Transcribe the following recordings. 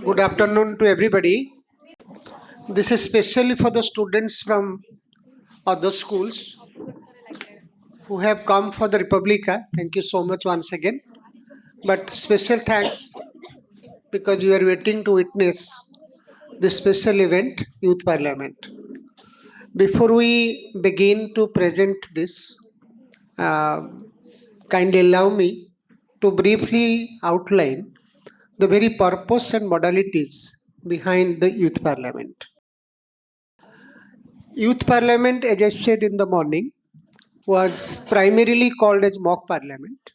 Good afternoon to everybody. This is specially for the students from other schools who have come for the Republica. Thank you so much once again. But special thanks because you are waiting to witness this special event, Youth Parliament. Before we begin to present this, uh, kindly allow me to briefly outline the very purpose and modalities behind the Youth Parliament. Youth Parliament, as I said in the morning, was primarily called as mock parliament,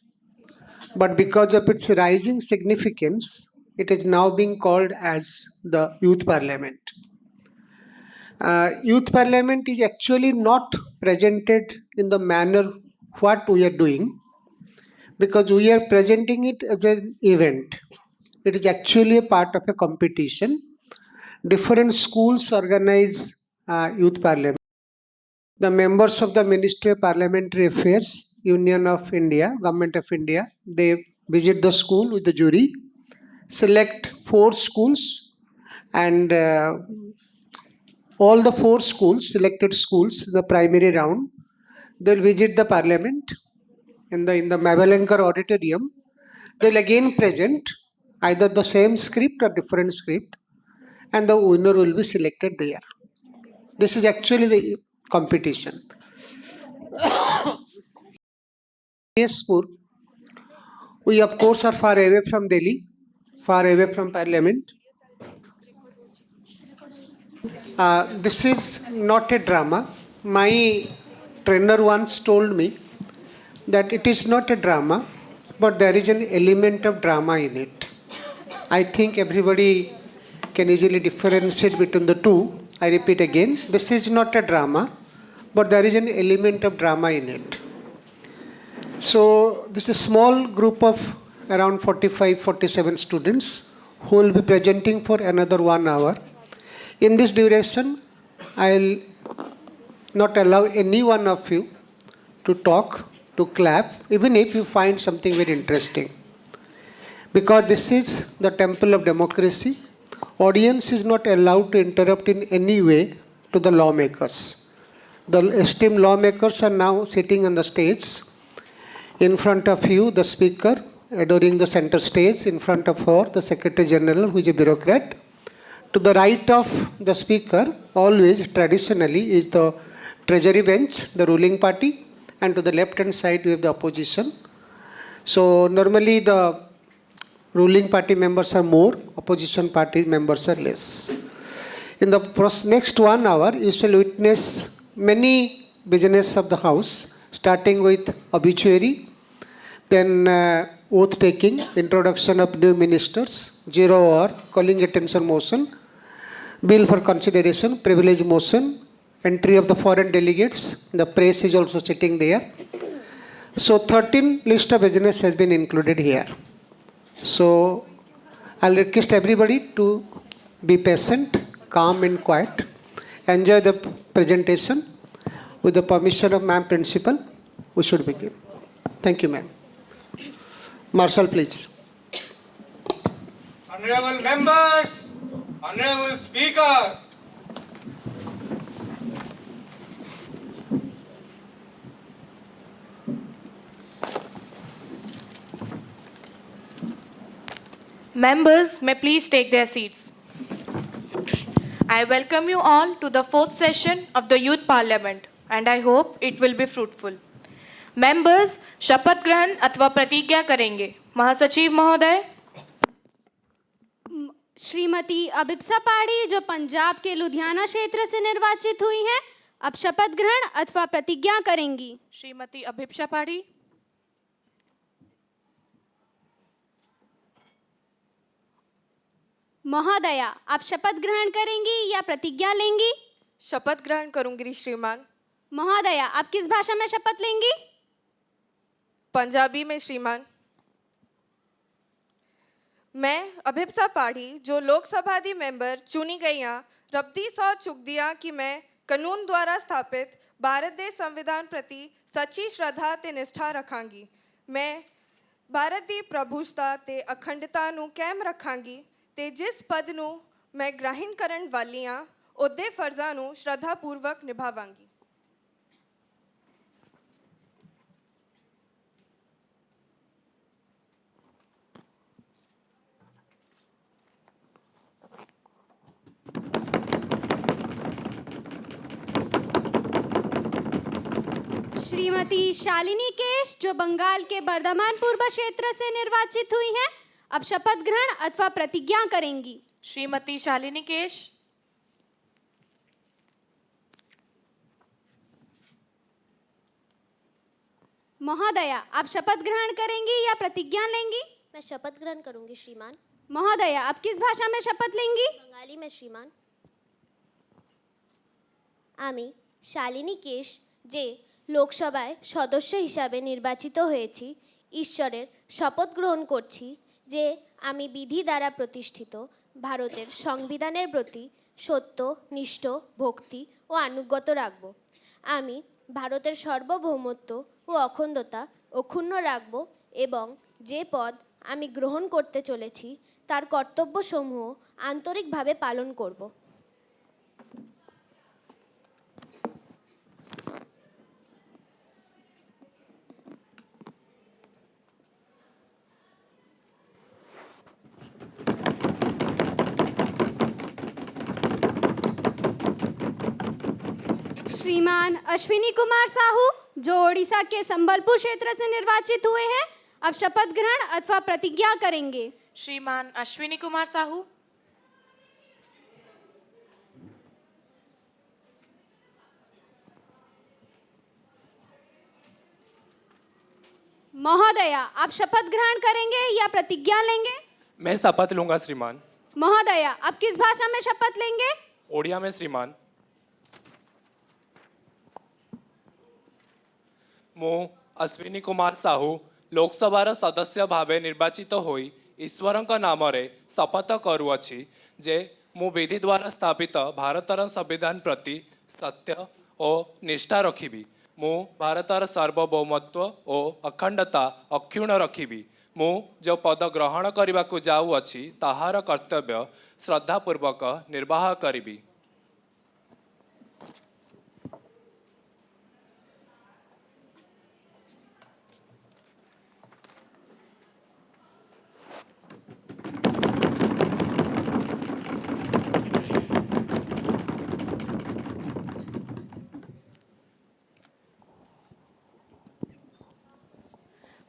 but because of its rising significance, it is now being called as the Youth Parliament. Youth Parliament is actually not presented in the manner what we are doing, because we are presenting it as an event. It is actually a part of a competition. Different schools organize Youth Parliament. The members of the Ministry of Parliamentary Affairs, Union of India, Government of India, they visit the school with the jury, select 4 schools, and all the 4 schools, selected schools, the primary round, they'll visit the parliament in the Mavalankar auditorium. They'll again present either the same script or different script, and the winner will be selected there. This is actually the competition. Yespur, we of course are far away from Delhi, far away from Parliament. This is not a drama. My trainer once told me that it is not a drama, but there is an element of drama in it. I think everybody can easily differentiate between the two. I repeat again, this is not a drama, but there is an element of drama in it. So this is a small group of around 45-47 students who will be presenting for another 1 hour. In this duration, I'll not allow any one of you to talk, to clap, even if you find something very interesting. Because this is the temple of democracy, audience is not allowed to interrupt in any way to the lawmakers. The esteemed lawmakers are now sitting on the stage. In front of you, the speaker, during the center stage, in front of her, the Secretary General, who is a bureaucrat. To the right of the speaker, always traditionally, is the treasury bench, the ruling party, and to the left hand side, you have the opposition. So normally the ruling party members are more, opposition party members are less. In the next 1 hour, you shall witness many business of the house, starting with obituary, then oath taking, introduction of new ministers, 0 hour, calling attention motion, bill for consideration, privilege motion, entry of the foreign delegates, the press is also sitting there. So 13 list of business has been included here. So I'll request everybody to be patient, calm and quiet. Enjoy the presentation. With the permission of Ma'am Principal, we should begin. Thank you, Ma'am. Marshal, please. Honorable members, Honorable Speaker, Members may please take their seats. I welcome you all to the 4th session of the Youth Parliament and I hope it will be fruitful. Members, शपथ ग्रहण अथवा प्रतिज्ञा करेंगे. महासचिव महोदय. श्रीमती अभिप्सा पाड़ी जो पंजाब के लुधियाना क्षेत्र से निर्वाचित हुई हैं, अब शपथ ग्रहण अथवा प्रतिज्ञा करेंगी. श्रीमती अभिप्सा पाड़ी. महोदया, आप शपथ ग्रहण करेंगी या प्रतिज्ञा लेंगी? शपथ ग्रहण करूंगी श्रीमान. महोदया, आप किस भाषा में शपथ लेंगी? पंजाबी में श्रीमान. मैं अभिप्सा पाड़ी जो लोकसभा दी मेंबर चुनी गई हाँ, रब्दी सौ चुक दिया कि मैं कानून द्वारा स्थापित भारत दे संविधान प्रति सच्ची श्रद्धा ते निष्ठा रखांगी. मैं भारत दी प्रभुता ते अखंडता नू कायम रखांगी ਤੇ ਜਿਸ ਪਦ ਨੂੰ ਮੈਂ ਗ੍ਰਹਿਣ ਕਰਨ ਵਾਲੀ ਹਾਂ ਉਹਦੇ ਫਰਜ਼ਾਂ ਨੂੰ ਸ਼ਰਧਾਪੂਰਵਕ ਨਿਭਾਵਾਂਗੀ। श्रीमती शालिनी केश जो बंगाल के बर्धमान पूर्व क्षेत्र से निर्वाचित हुई हैं, अब शपथ ग्रहण अथवा प्रतिज्ञा करेंगी। श्रीमती शालिनी केश। महोदया, आप शपथ ग्रहण करेंगी या प्रतिज्ञा लेंगी? मैं शपथ ग्रहण करूंगी श्रीमान। महोदया, आप किस भाषा में शपथ लेंगी? बंगाली में श्रीमान। আমি শালিনী কেশ যে লোকসভায় সদস্য হিসাবে নির্বাচিত হয়েছি, ঈশ্বরের শপথ গ্রহণ করছি যে আমি বিধি দ্বারা প্রতিষ্ঠিত ভারতের সংবিধানের প্রতি সত্য, নিষ্ঠ, ভক্তি ও আনুগত্য রাখব। আমি ভারতের সার্বভৌমত্ব ও অখণ্ডতা অক্ষুণ্ণ রাখব এবং যে পদ আমি গ্রহণ করতে চলেছি তার কর্তব্যসমূহ আন্তরিকভাবে পালন করব। श्रीमान अश्विनी कुमार साहू जो ओडिशा के संबलपुर क्षेत्र से निर्वाचित हुए हैं, अब शपथ ग्रहण अथवा प्रतिज्ञा करेंगे। श्रीमान अश्विनी कुमार साहू। महोदया, आप शपथ ग्रहण करेंगे या प्रतिज्ञा लेंगे? मैं शपथ लूंगा श्रीमान। महोदया, आप किस भाषा में शपथ लेंगे? ओडिया में श्रीमान। ମୁଁ ଅଶ୍ୱିନୀ କୁମାର ସାହୁ ଲୋକସଭାର ସଦସ୍ୟ ଭାବେ ନିର୍ବାଚିତ ହୋଇ ଈଶ୍ୱରଙ୍କ ନାମରେ ଶପଥ କରୁଅଛି ଯେ ମୁଁ ବିଧି ଦ୍ୱାରା ସ୍ଥାପିତ ଭାରତର ସମ୍ବିଧାନ ପ୍ରତି ସତ୍ୟ ଓ ନିଷ୍ଠା ରଖିବି। ମୁଁ ଭାରତର ସାର୍ବଭୌମତ୍ୱ ଓ ଅଖଣ୍ଡତା ଅକ୍ଷୁଣ୍ଣ ରଖିବି। ମୁଁ ଯେଉଁ ପଦ ଗ୍ରହଣ କରିବାକୁ ଯାଉଅଛି ତାହାର କର୍ତ୍ତବ୍ୟ ଶ୍ରଦ୍ଧାପୂର୍ବକ ନିର୍ବାହ କରିବି।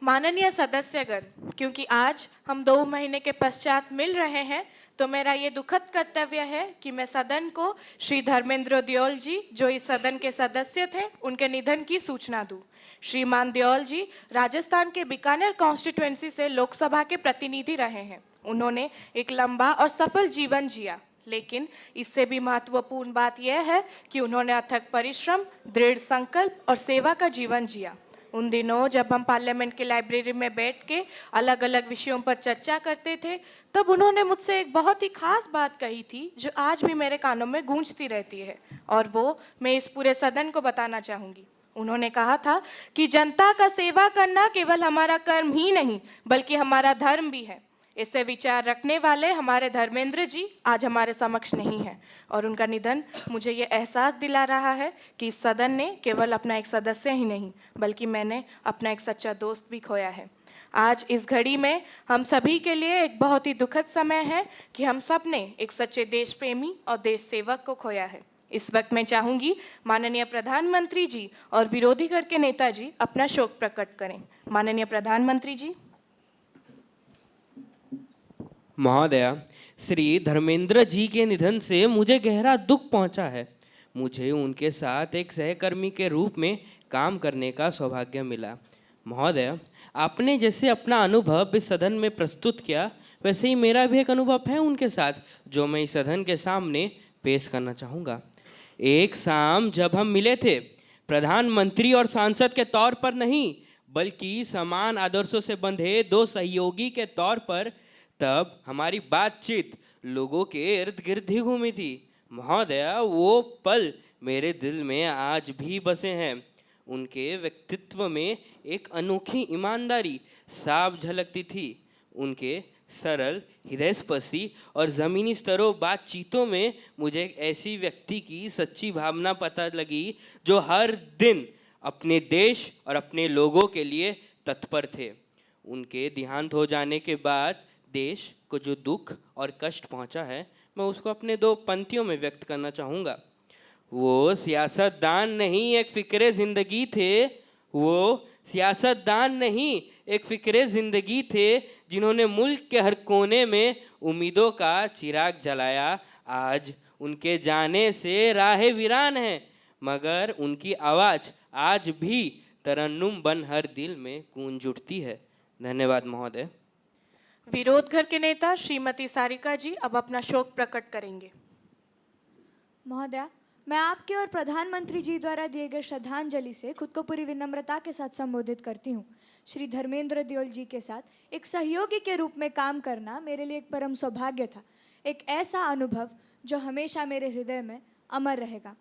माननीय सदस्यगण, क्योंकि आज हम 2 महीने के पश्चात मिल रहे हैं तो मेरा ये दुखद कर्तव्य है कि मैं सदन को श्री धर्मेंद्र दियोल जी जो इस सदन के सदस्य थे उनके निधन की सूचना दूं। श्रीमान दियोल जी राजस्थान के बीकानेर कॉन्स्टिट्यूएंसी से लोकसभा के प्रतिनिधि रहे हैं। उन्होंने एक लंबा और सफल जीवन जिया, लेकिन इससे भी महत्वपूर्ण बात यह है कि उन्होंने अथक परिश्रम, दृढ़ संकल्प और सेवा का जीवन जिया। उन दिनों जब हम पार्लियामेंट की लाइब्रेरी में बैठ के अलग अलग विषयों पर चर्चा करते थे, तब उन्होंने मुझसे एक बहुत ही खास बात कही थी जो आज भी मेरे कानों में गूंजती रहती है, और वो मैं इस पूरे सदन को बताना चाहूँगी। उन्होंने कहा था कि जनता का सेवा करना केवल हमारा कर्म ही नहीं बल्कि हमारा धर्म भी है। इससे विचार रखने वाले हमारे धर्मेंद्र जी आज हमारे समक्ष नहीं हैं, और उनका निधन मुझे ये एहसास दिला रहा है कि इस सदन ने केवल अपना एक सदस्य ही नहीं बल्कि मैंने अपना एक सच्चा दोस्त भी खोया है। आज इस घड़ी में हम सभी के लिए एक बहुत ही दुखद समय है कि हम सब ने एक सच्चे देश प्रेमी और देश सेवक को खोया है। इस वक्त मैं चाहूँगी माननीय प्रधानमंत्री जी और विरोधी दल के नेताजी अपना शोक प्रकट करें। माननीय प्रधानमंत्री जी। महोदया, श्री धर्मेंद्र जी के निधन से मुझे गहरा दुख पहुंचा है। मुझे उनके साथ एक सहकर्मी के रूप में काम करने का सौभाग्य मिला। महोदया, आपने जैसे अपना अनुभव इस सदन में प्रस्तुत किया, वैसे ही मेरा भी एक अनुभव है उनके साथ, जो मैं इस सदन के सामने पेश करना चाहूँगा। एक शाम जब हम मिले थे, प्रधानमंत्री और सांसद के तौर पर नहीं बल्कि समान आदर्शों से बंधे 2 सहयोगी के तौर पर, तब हमारी बातचीत लोगों के इर्द गिर्द ही घूमी थी। महोदया, वो पल मेरे दिल में आज भी बसे हैं। उनके व्यक्तित्व में एक अनोखी ईमानदारी साफ झलकती थी। उनके सरल, हृदयस्पर्शी और ज़मीनी स्तरों बातचीतों में मुझे एक ऐसी व्यक्ति की सच्ची भावना पता लगी जो हर दिन अपने देश और अपने लोगों के लिए तत्पर थे। उनके देहांत हो जाने के बाद देश को जो दुख और कष्ट पहुंचा है, मैं उसको अपने 2 पंक्तियों में व्यक्त करना चाहूँगा। वो सियासतदान नहीं, एक फ़िक्रे ज़िंदगी थे। वो सियासतदान नहीं, एक फ़िक्रे ज़िंदगी थे, जिन्होंने मुल्क के हर कोने में उम्मीदों का चिराग जलाया। आज उनके जाने से राहें वीरान हैं, मगर उनकी आवाज़ आज भी तरन्नुम बन हर दिल में गूंज उठती है। धन्यवाद महोदय। विरोध घर के नेता श्रीमती सारिका जी अब अपना शोक प्रकट करेंगे। महोदया, मैं आपके और प्रधानमंत्री जी द्वारा दिए गए श्रद्धांजलि से खुद को पूरी विनम्रता के साथ संबोधित करती हूँ। श्री धर्मेंद्र दियोल जी के साथ एक सहयोगी के रूप में काम करना मेरे लिए एक परम सौभाग्य था, एक ऐसा अनुभव जो हमेशा मेरे हृदय में अमर रहेगा।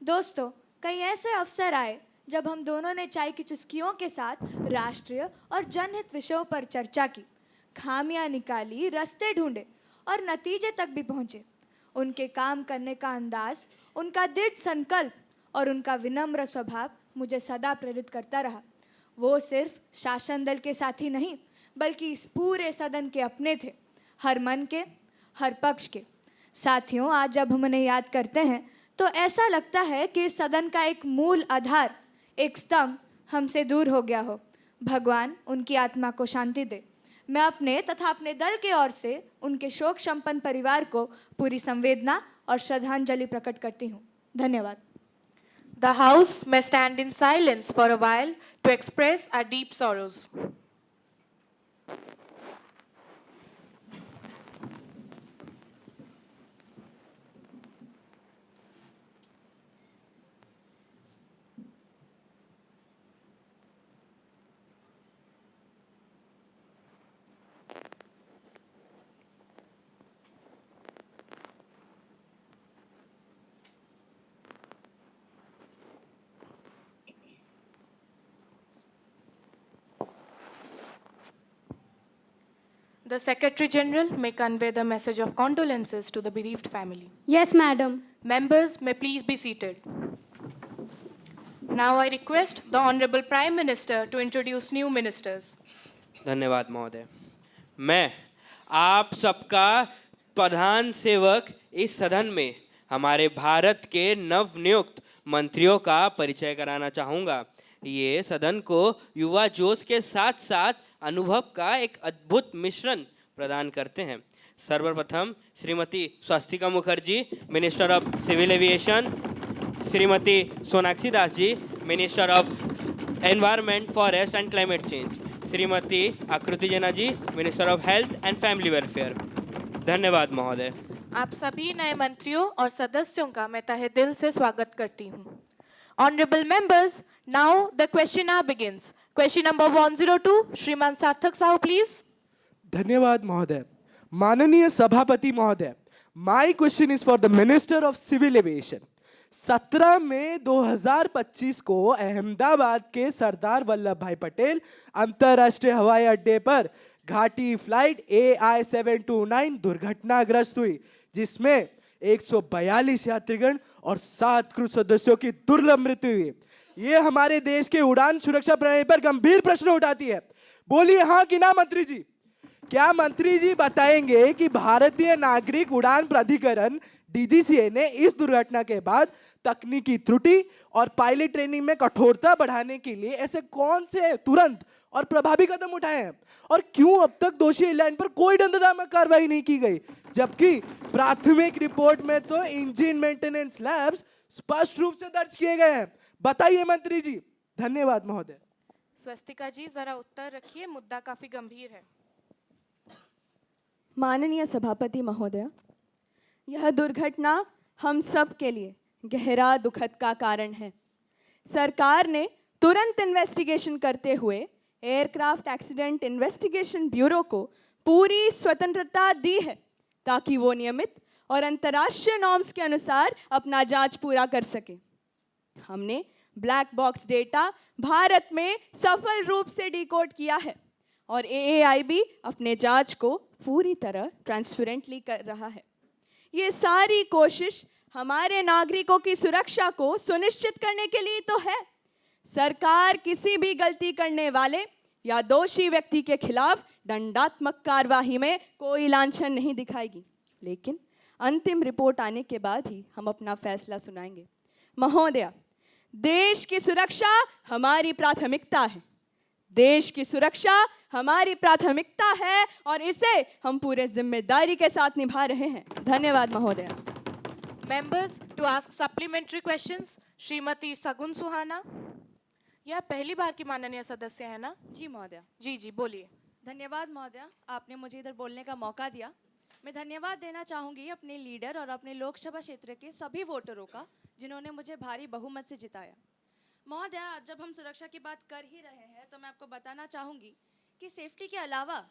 दोस्तों, कई ऐसे अवसर आए जब हम दोनों ने चाय की चुस्कियों के साथ राष्ट्रीय और जनहित विषयों पर चर्चा की, खामियां निकाली, रास्ते ढूंढे और नतीजे तक भी पहुँचे। उनके काम करने का अंदाज, उनका दृढ़ संकल्प और उनका विनम्र स्वभाव मुझे सदा प्रेरित करता रहा। वो सिर्फ शासन दल के साथी नहीं, बल्कि इस पूरे सदन के अपने थे, हर मन के, हर पक्ष के। साथियों, आज जब हम उन्हें याद करते हैं तो ऐसा लगता है कि इस सदन का एक मूल आधार, एक स्तंभ हमसे दूर हो गया हो। भगवान उनकी आत्मा को शांति दे। मैं अपने तथा अपने दल के ओर से उनके शोक संपन्न परिवार को पूरी संवेदना और श्रद्धांजलि प्रकट करती हूँ। धन्यवाद। The House may stand in silence for a while to express our deep sorrows. The Secretary General may convey the message of condolences to the bereaved family. Yes, madam. Members may please be seated. Now I request the Honorable Prime Minister to introduce new ministers. धन्यवाद महोदय। मैं आप सबका प्रधान सेवक इस सदन में हमारे भारत के नवनियुक्त मंत्रियों का परिचय कराना चाहूँगा। ये सदन को युवा जोश के साथ साथ अनुभव का एक अद्भुत मिश्रण प्रदान करते हैं। सर्वप्रथम Shrimati Swastika Mukherjee, minister of civil aviation, Shrimati Sonakshi Das ji, minister of environment, forest and climate change, Shrimati Akriti Jena ji, minister of health and family welfare. धन्यवाद महोदय। आप सभी नए मंत्रियों और सदस्यों का मैं तहे दिल से स्वागत करती हूँ। Honorable members, now the question hour begins. Question number 102, श्रीमान सार्थक साहू, please. धन्यवाद महोदय। माननीय सभापति महोदय, my question is for the minister of civil aviation. 17 मई 2025 को अहमदाबाद के सरदार वल्लभ भाई पटेल अंतर्राष्ट्रीय हवाई अड्डे पर घाटी फ्लाइट AI-729 दुर्घटनाग्रस्त हुई, जिसमें 142 यात्रीगण और 7 क्रू सदस्यों की दुर्लभ मृत्यु हुई। ये हमारे देश के उड़ान सुरक्षा प्रणाली पर गंभीर प्रश्न उठाती है। बोलिए हाँ कि ना मंत्री जी। क्या मंत्री जी बताएंगे कि भारतीय नागरिक उड़ान प्राधिकरण DGCA ने इस दुर्घटना के बाद तकनीकी त्रुटि और पायलट ट्रेनिंग में कठोरता बढ़ाने के लिए ऐसे कौन से तुरंत और प्रभावी कदम उठाए हैं, और क्यों अब तक दोषी एयरलाइन पर कोई दंडात्मक कार्रवाई नहीं की गई, जबकि प्राथमिक रिपोर्ट में तो इंजन मेंटेनेंस लैब्स स्पष्ट रूप से दर्ज किए गए हैं। बताइए मंत्री जी। धन्यवाद महोदय। स्वस्तिका जी, जरा उत्तर रखिए, मुद्दा काफी गंभीर है। माननीय सभापति महोदय, यह दुर्घटना हम सब के लिए गहरा दुखद का कारण है। सरकार ने तुरंत इन्वेस्टिगेशन करते हुए एयरक्राफ्ट एक्सीडेंट इन्वेस्टिगेशन ब्यूरो को पूरी स्वतंत्रता दी है, ताकि वो नियमित और अंतर्राष्ट्रीय नॉर्म्स के अनुसार अपना जांच पूरा कर सके। हमने ब्लैक बॉक्स डेटा भारत में सफल रूप से डिकोड किया है और AAIB अपने जांच को पूरी तरह ट्रांसपेरेंटली कर रहा है। ये सारी कोशिश हमारे नागरिकों की सुरक्षा को सुनिश्चित करने के लिए तो है। सरकार किसी भी गलती करने वाले या दोषी व्यक्ति के खिलाफ दंडात्मक कार्यवाही में कोई लांछन नहीं दिखाएगी, लेकिन अंतिम रिपोर्ट आने के बाद ही हम अपना फैसला सुनाएंगे। महोदया, देश की सुरक्षा हमारी प्राथमिकता है। देश की सुरक्षा हमारी प्राथमिकता है और इसे हम पूरे जिम्मेदारी के साथ निभा रहे हैं। धन्यवाद महोदया। Members to ask supplementary questions, Shrimati सगुन सुहाना। यह पहली बार की माननीय सदस्य है ना? जी महोदया। जी बोलिए। धन्यवाद महोदया, आपने मुझे इधर बोलने का मौका दिया। मैं धन्यवाद देना चाहूँगी अपने लीडर और अपने लोकसभा क्षेत्र के सभी वोटरों का, जिन्होंने मुझे भारी बहुमत से जिताया। महोदया, आज जब हम सुरक्षा की बात कर ही रहे हैं तो मैं आपको बताना चाहूँगी कि सेफ्टी के अलावा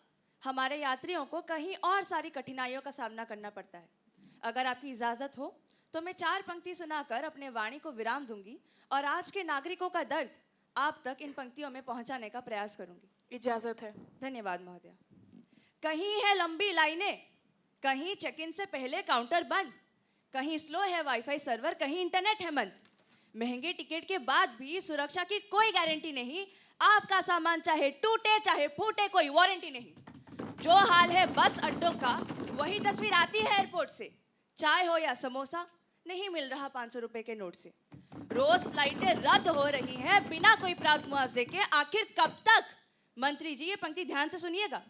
हमारे यात्रियों को कहीं और सारी कठिनाइयों का सामना करना पड़ता है। अगर आपकी इजाज़त हो तो मैं 4 पंक्ति सुनाकर अपने वाणी को विराम दूंगी और आज के नागरिकों का दर्द आप तक इन पंक्तियों में पहुंचाने का प्रयास करूंगी। इजाजत है। धन्यवाद महोदया। कहीं है लंबी लाइनें, कहीं चेक इन से पहले काउंटर बंद, कहीं स्लो है वाईफाई सर्वर, कहीं इंटरनेट है बंद। महंगे टिकट के बाद भी सुरक्षा की कोई गारंटी नहीं। आपका सामान चाहे टूटे चाहे फूटे, कोई वारंटी नहीं। जो हाल है बस अड्डों का, वही तस्वीर आती है एयरपोर्ट से। चाय हो या समोसा, नहीं मिल रहा 500 रुपए के नोट से। रोज फ्लाइटें रद्द हो रही हैं बिना कोई प्राप्त मुआवजे के। आखिर कब तक? मंत्री जी, ये पंक्ति ध्यान से सुनिएगा।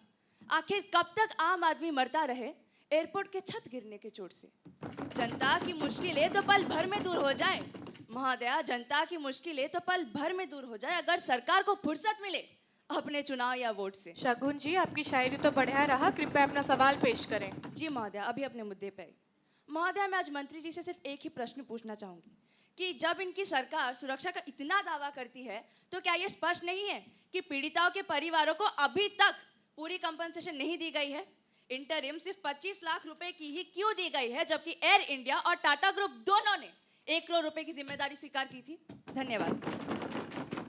आखिर कब तक आम आदमी मरता रहे एयरपोर्ट के छत गिरने के चोट से? जनता की मुश्किलें तो पल भर में दूर हो जाएं। महोदया, जनता की मुश्किलें तो पल भर में दूर हो जाए अगर सरकार को फुर्सत मिले अपने चुनाव या वोट से। शगुन जी, आपकी शायरी तो बढ़िया रहा, कृपया अपना सवाल पेश करें। जी महोदया, अभी अपने मुद्दे पे। महोदया, मैं आज मंत्री जी से सिर्फ एक ही प्रश्न पूछना चाहूँगी कि जब इनकी सरकार सुरक्षा का इतना दावा करती है तो क्या ये स्पष्ट नहीं है कि पीड़िताओं के परिवारों को अभी तक पूरी कंपनसेशन नहीं दी गई है? इंटरिम सिर्फ 25 लाख रुपए की ही क्यों दी गई है, जबकि एयर इंडिया और टाटा ग्रुप दोनों ने 1 करोड़ रुपए की जिम्मेदारी स्वीकार की थी? धन्यवाद।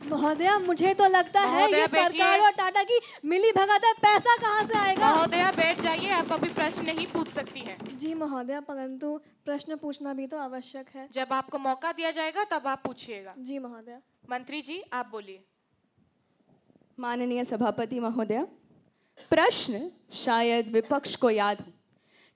महोदया, मुझे तो लगता है महोदया, ये सरकार और टाटा की मिली भगत है। पैसा कहाँ से आएगा? महोदया बैठ जाइए, आप अभी प्रश्न नहीं पूछ सकती हैं। जी महोदया, परंतु प्रश्न पूछना भी तो आवश्यक है। जब आपको मौका दिया जाएगा तब आप पूछिएगा। जी महोदया। मंत्री जी, आप बोलिए। माननीय सभापति महोदया, प्रश्न शायद विपक्ष को याद हो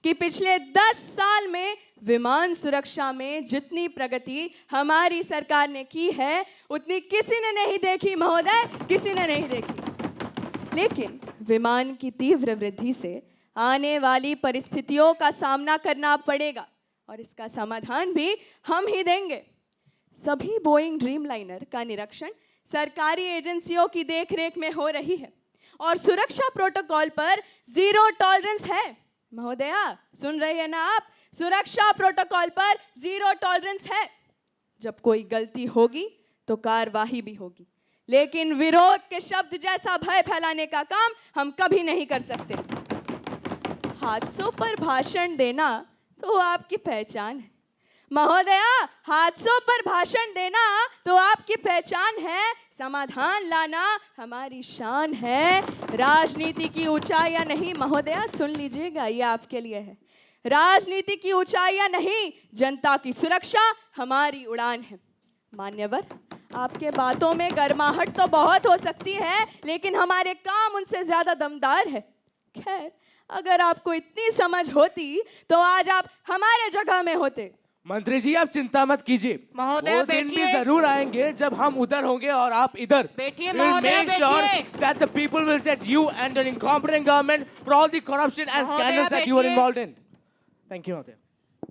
कि पिछले 10 साल में विमान सुरक्षा में जितनी प्रगति हमारी सरकार ने की है उतनी किसी ने नहीं देखी महोदय, किसी ने नहीं देखी। लेकिन विमान की तीव्र वृद्धि से आने वाली परिस्थितियों का सामना करना पड़ेगा और इसका समाधान भी हम ही देंगे। सभी बोइंग ड्रीमलाइनर का निरीक्षण सरकारी एजेंसियों की देखरेख में हो रही है और सुरक्षा प्रोटोकॉल पर 0 टॉलरेंस है। महोदया, सुन रही है ना आप? सुरक्षा प्रोटोकॉल पर 0 टॉलरेंस है। जब कोई गलती होगी तो कार्यवाही भी होगी, लेकिन विरोध के शब्द जैसा भय फैलाने का काम हम कभी नहीं कर सकते। हादसों पर भाषण देना तो आपकी पहचान है महोदया, हादसों पर भाषण देना तो आपकी पहचान है। समाधान लाना हमारी शान है। राजनीति की ऊंचाइयां नहीं महोदया, सुन लीजिएगा, ये आपके लिए है। राजनीति की ऊंचाइयां नहीं, जनता की सुरक्षा हमारी उड़ान है। मान्यवर, आपके बातों में गर्माहट तो बहुत हो सकती है, लेकिन हमारे काम उनसे ज्यादा दमदार है। खैर, अगर आपको इतनी समझ होती तो आज आप हमारे जगह में होते। मंत्री जी, आप चिंता मत कीजिए, महोदय, वो दिन भी बैठिए। जरूर आएंगे जब हम उधर होंगे और आप इधर। बैठिए We will महोदय, make sure बैठिए। that the people will set you and an incompetent government for all the corruption and महोदय, scandals that you are बैठिए। involved in. Thank you, महोदय।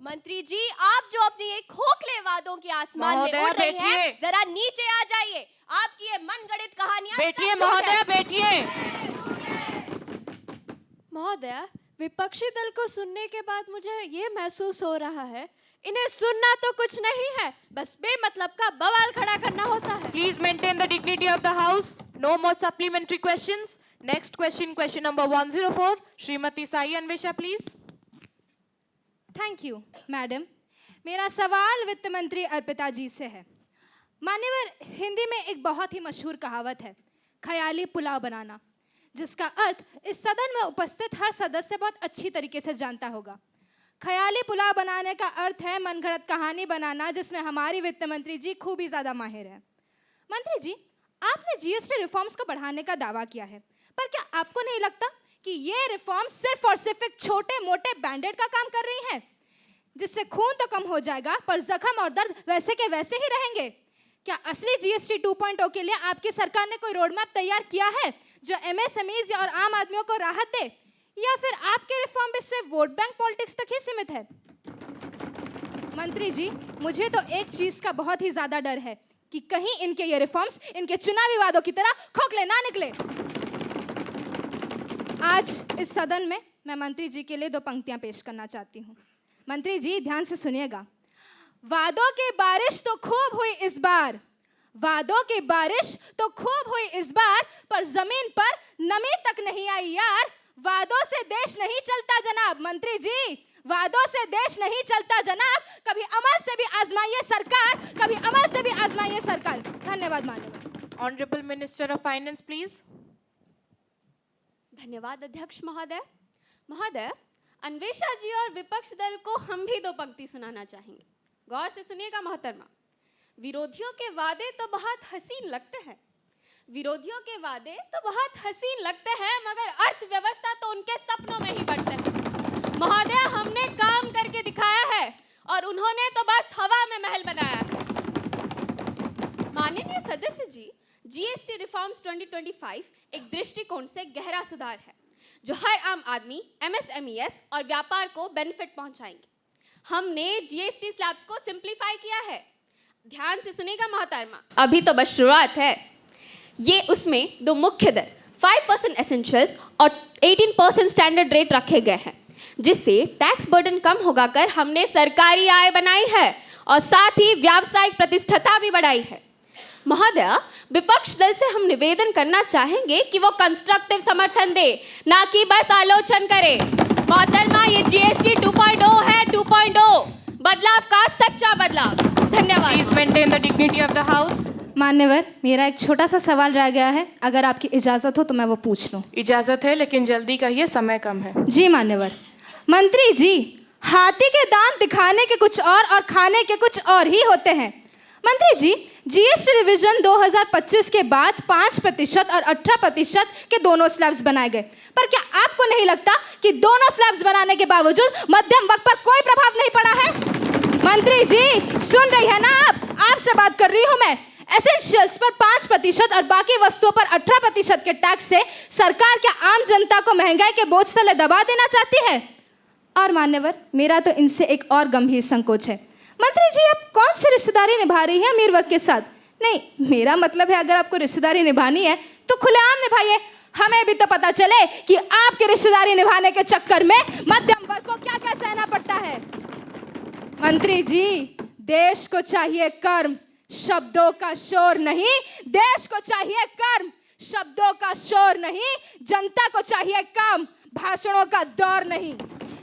मंत्री जी, आप जो अपनी एक खोखले वादों के आसमान में महोदय, उड़ रही हैं, बैठिए। जरा नीचे आ जाइए। आपकी ये मनगढ़ंत कहानियां बैठिए सच झूठ महोदय, है। बैठिए। महोदया, विपक्षी दल को सुनने के बाद मुझे ये महसूस हो रहा है, इन्हें सुनना तो कुछ नहीं है, बस बेमतलब का बवाल खड़ा करना होता है। Please maintain the dignity of the house. No more supplementary questions. Next question, question number 104. Shrimati Sai Anvesha, please. Thank you madam. मेरा सवाल वित्त मंत्री अर्पिता जी से है। मान्यवर, हिंदी में एक बहुत ही मशहूर कहावत है, ख्याली पुलाव बनाना। जिसका अर्थ इस सदन में उपस्थित हर सदस्य बहुत अच्छी तरीके से जानता होगा। ख्याली पुलाव बनाने का अर्थ है मनगढ़ंत कहानी बनाना, जिसमें हमारी वित्त मंत्री जी खूब ही ज़्यादा माहिर है। मंत्री जी, आपने जीएसटी रिफॉर्म्स को बढ़ाने का दावा किया है, पर क्या आपको नहीं लगता कि ये रिफॉर्म्स सिर्फ और सिर्फ एक छोटे मोटे बैंडेड का काम कर रही हैं, जिससे खून तो कम हो जाएगा पर जख्म और दर्द वैसे के वैसे ही रहेंगे? क्या असली जीएसटी 2.0 के लिए आपकी सरकार ने कोई रोड मैप तैयार किया है जो एमएसएमईज और आम आदमियों को राहत दे, या फिर आपके रिफॉर्म भी सिर्फ वोट बैंक पॉलिटिक्स तक ही सीमित है? मंत्री जी, मुझे तो एक चीज का बहुत ही ज्यादा डर है कि कहीं इनके ये रिफॉर्म्स इनके चुनावी वादों की तरह खोखले ना निकले। आज इस सदन में मैं मंत्री जी के लिए 2 पंक्तियां पेश करना चाहती हूँ। मंत्री जी, ध्यान से सुनिएगा। वादों की बारिश तो खूब हुई इस बार, वादों की बारिश तो खूब हुई इस बार, पर जमीन पर नमी तक नहीं आई यार। वादों से देश नहीं चलता जनाब। मंत्री जी, वादों से देश नहीं चलता जनाब, कभी अमल से भी आजमाइए सरकार, कभी अमल से भी आजमाइए सरकार। धन्यवाद माननीय। Honourable minister of finance please. धन्यवाद अध्यक्ष महोदय। महोदय, अन्वेषा जी और विपक्ष दल को हम भी 2 पंक्ति सुनाना चाहेंगे। गौर से सुनिएगा मोहतरमा। विरोधियों के वादे तो बहुत हसीन लगते हैं, विरोधियों के वादे तो बहुत हसीन लगते हैं, मगर अर्थव्यवस्था तो उनके सपनों में ही बढ़ते हैं। महोदय, हमने काम करके दिखाया है और उन्होंने तो बस हवा में महल बनाया है। माननीय सदस्य जी, जीएसटी रिफॉर्म्स 2025 एक दृष्टिकोण से गहरा सुधार है जो हर आम आदमी, एमएसएमईएस और व्यापार को बेनिफिट पहुंचाएंगे। हमने जीएसटी स्लैब्स को सिंप्लीफाई किया है। ध्यान से सुनिएगा मोहतरमा, अभी तो बस शुरुआत है। ये उसमें 2 मुख्य दर 5% एसेंशियल्स और 18% स्टैंडर्ड रेट रखे गए हैं, जिससे टैक्स बर्डन कम होगा कर हमने सरकारी आय बनाई है और साथ ही व्यावसायिक प्रतिष्ठा भी बढ़ाई है। महोदय, विपक्ष दल से हम निवेदन करना चाहेंगे कि वो कंस्ट्रक्टिव समर्थन दे, ना कि बस आलोचना करे। मोहतरमा, ये जीएसटी 2.0 है, 2.0 बदलाव का सच्चा बदलाव। धन्यवाद। Please maintain the dignity of the house. मान्यवर, मेरा एक छोटा सा सवाल रह गया है, अगर आपकी इजाजत हो तो मैं वो पूछ लूं। इजाजत है, लेकिन जल्दी कहिए, समय कम है। जी मान्यवर। मंत्री जी, हाथी के दांत दिखाने के कुछ और खाने के कुछ और ही होते हैं। मंत्री जी, जीएसटी रिवीजन 2025 के बाद 5% और 18% के दोनों स्लैब्स बनाए गए, पर क्या आपको नहीं लगता कि दोनों स्लैब्स बनाने के बावजूद मध्यम वर्ग पर कोई प्रभाव नहीं पड़ा है? मंत्री जी, सुन रही है ना आपसे बात कर रही हूं मैं। एसेंशियल्स पर 5% और बाकी वस्तुओं पर 18% के टैक्स से सरकार क्या आम जनता को महंगाई के बोझ तले दबा देना चाहती है? और मान्यवर, मेरा तो इनसे एक और गंभीर संकोच है। मंत्री जी, आप कौन सी रिश्तेदारी निभा रही है अमीर वर्ग के साथ? नहीं, मेरा मतलब है अगर आपको रिश्तेदारी निभानी है तो खुलेआम निभाइए, हमें भी तो पता चले कि आपकी रिश्तेदारी निभाने के चक्कर में मध्यम वर्ग को क्या क्या सहना पड़ता है। मंत्री जी, देश को चाहिए कर्म, शब्दों का शोर नहीं। देश को चाहिए कर्म, शब्दों का शोर नहीं। जनता को चाहिए काम, भाषणों का दौर नहीं।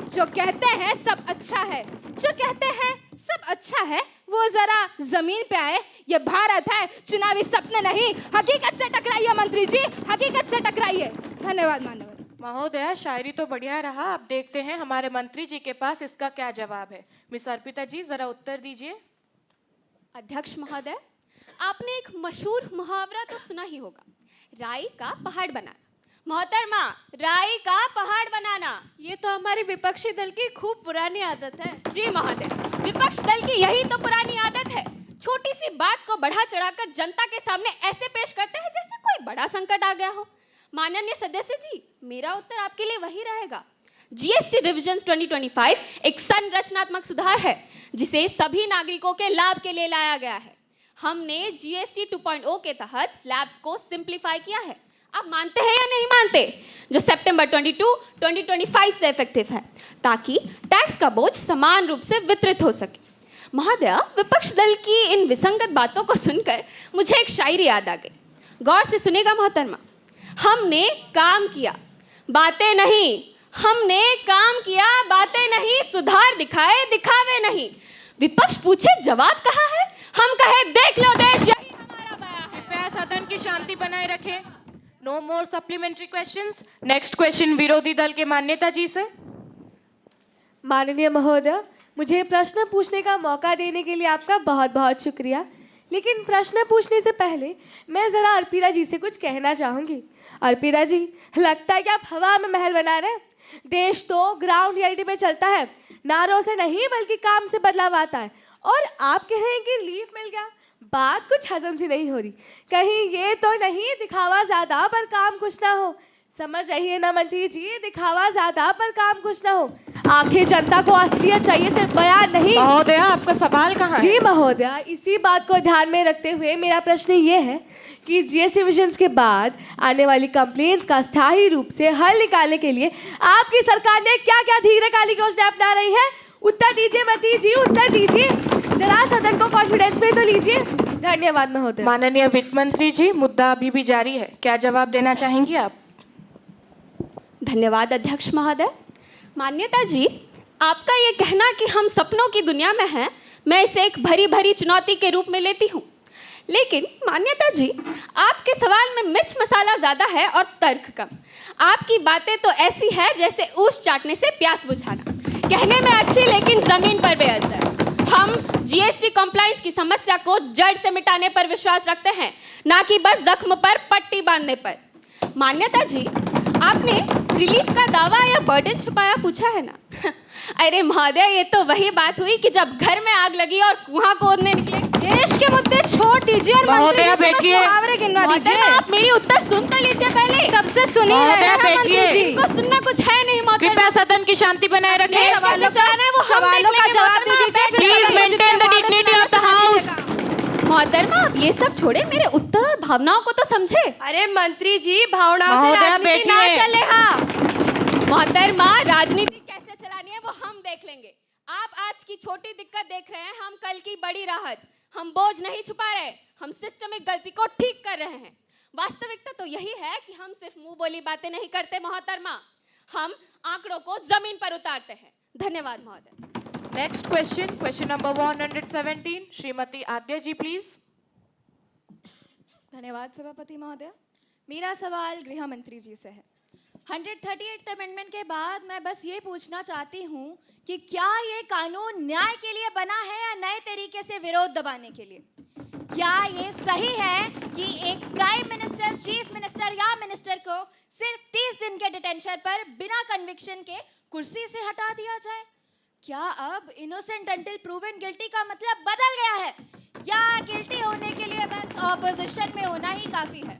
जो कहते हैं सब अच्छा है, जो कहते हैं सब अच्छा है, वो जरा जमीन पे आए। ये भारत है, चुनावी सपने नहीं। हकीकत से टकराइए मंत्री जी, हकीकत से टकराइए। धन्यवाद माननीय महोदया, शायरी तो बढ़िया रहा। अब देखते हैं हमारे मंत्री जी के पास इसका क्या जवाब है। मिस अर्पिता जी, जरा उत्तर दीजिए। अध्यक्ष महोदय, आपने एक मशहूर मुहावरा तो सुना ही होगा, राई का पहाड़ बनाना। मोहतरमा, राई का पहाड़ बनाना, ये तो हमारी विपक्षी दल की खूब पुरानी आदत है। जी महोदय, विपक्ष दल की यही तो पुरानी आदत है। छोटी सी बात को बढ़ा चढ़ाकर जनता के सामने ऐसे पेश करते हैं जैसे कोई बड़ा संकट आ गया हो। माननीय सदस्य जी, मेरा उत्तर आपके लिए वही रहेगा। जीएसटी रिविजन 2025 एक संरचनात्मक सुधार है जिसे सभी नागरिकों के लाभ के लिए लाया गया है। हमने जीएसटी 2.0 के तहत स्लैब्स को सिंप्लीफाई किया है। आप मानते हैं या नहीं मानते? जो सितंबर 22, 2025 से इफेक्टिव है, ताकि टैक्स का बोझ समान रूप से वितरित हो सके। महोदय, विपक्ष दल की इन विसंगत बातों को सुनकर मुझे एक शायरी याद आ गई। गौर से सुनेगा मोहतरमा। हमने काम किया, बातें नहीं। हमने काम किया, बातें नहीं। सुधार दिखाए, दिखावे नहीं। विपक्ष पूछे जवाब कहाँ है, हम कहे देख लो देश, यही हमारा बयान है। कृपया सदन की शांति बनाए रखें। नो मोर सप्लीमेंट्री क्वेश्चंस। नेक्स्ट क्वेश्चन विरोधी दल के मान्यता जी से। माननीय महोदय, मुझे प्रश्न पूछने का मौका देने के लिए आपका बहुत बहुत शुक्रिया। लेकिन प्रश्न पूछने से पहले मैं ज़रा अर्पिता जी से कुछ कहना चाहूँगी। अर्पिता जी, लगता है कि आप हवा में महल बना रहे हैं। देश तो ग्राउंड रियलिटी में चलता है, नारों से नहीं बल्कि काम से बदलाव आता है। और आप कह रहे हैं कि लीफ मिल गया, बात कुछ हजम सी नहीं हो रही। कहीं ये तो नहीं दिखावा ज़्यादा पर काम कुछ ना हो। समझ रही है ना मंत्री जी, दिखावा ज़्यादा पर काम कुछ ना हो। आखिर जनता को असलियत चाहिए, सिर्फ बयान नहीं। महोदय, आपका सवाल कहाँ है? जी महोदय, इसी बात को ध्यान में रखते हुए मेरा प्रश्न ये है कि जीएसटी रिविजन्स के बाद आने वाली कंप्लेंट्स का स्थायी रूप से हल निकालने के लिए आपकी सरकार ने क्या क्या दीर्घकालिक योजना अपना रही है? उत्तर दीजिए मंत्री जी, उत्तर दीजिए। जरा सदन को कॉन्फिडेंस में तो लीजिए। धन्यवाद महोदय। माननीय वित्त मंत्री जी, मुद्दा अभी भी जारी है, क्या जवाब देना चाहेंगी आप? धन्यवाद अध्यक्ष महोदय। मान्यता जी, आपका ये कहना कि हम सपनों की दुनिया में हैं, मैं इसे एक भरी भरी चुनौती के रूप में लेती हूँ। लेकिन मान्यता जी, आपके सवाल में मिर्च मसाला ज़्यादा है और तर्क कम। आपकी बातें तो ऐसी है जैसे ऊस चाटने से प्यास बुझाना, कहने में अच्छी लेकिन ज़मीन पर बेअसर। हम जीएसटी कंप्लायंस की समस्या को जड़ से मिटाने पर विश्वास रखते हैं, ना कि बस जख्म पर पट्टी बांधने पर। मान्यता जी, आपने रिलीफ का दावा या बर्डन छुपाया पूछा है ना? अरे महोदय, ये तो वही बात हुई कि जब घर में आग लगी और कुआं खोदने निकले। देश के मुद्दे छोड़ दीजिए और मंत्री जी से बस मुहावरे गिनवा दीजिए। आप मेरी उत्तर सुन तो लीजिए पहले। कब से सुनी रहे हैं मंत्री जी? इनको सुनना कुछ है नहीं महोदय। कृपया सदन की शांति बनाए रखें। सवालों का जवाब दे दीजिए। Please maintain the dignity of the house. मोहतरमा, आप ये सब छोड़े, मेरे उत्तर और भावनाओं को तो समझे। अरे मंत्री जी, भावनाओं से राजनीति ना चले। हाँ मोहतरमा, राजनीति कैसे चलानी है वो हम देख लेंगे। आप आज की छोटी दिक्कत देख रहे हैं, हम कल की बड़ी राहत। हम बोझ नहीं छुपा रहे, हम सिस्टमिक गलती को ठीक कर रहे हैं। वास्तविकता तो यही है कि हम सिर्फ मुंह बोली बातें नहीं करते मोहतरमा, हम आंकड़ों को जमीन पर उतारते हैं। धन्यवाद महोदय। Next question, question number 117, Shrimati Adya ji please. धन्यवाद सभापति महोदय। मेरा सवाल गृह मंत्री जी से है। 138 अमेंडमेंट के बाद मैं बस ये पूछना चाहती हूँ कि क्या ये कानून न्याय के लिए बना है या नए तरीके से विरोध दबाने के लिए? क्या ये सही है कि एक प्राइम मिनिस्टर, चीफ मिनिस्टर या मिनिस्टर को सिर्फ 30 दिन के डिटेंशन पर बिना कन्विक्शन के कुर्सी से हटा दिया जाए? क्या अब इनोसेंट अंटिल प्रूवन गिल्टी का मतलब बदल गया है, या गिल्टी होने के लिए बस ऑपोजिशन में होना ही काफी है?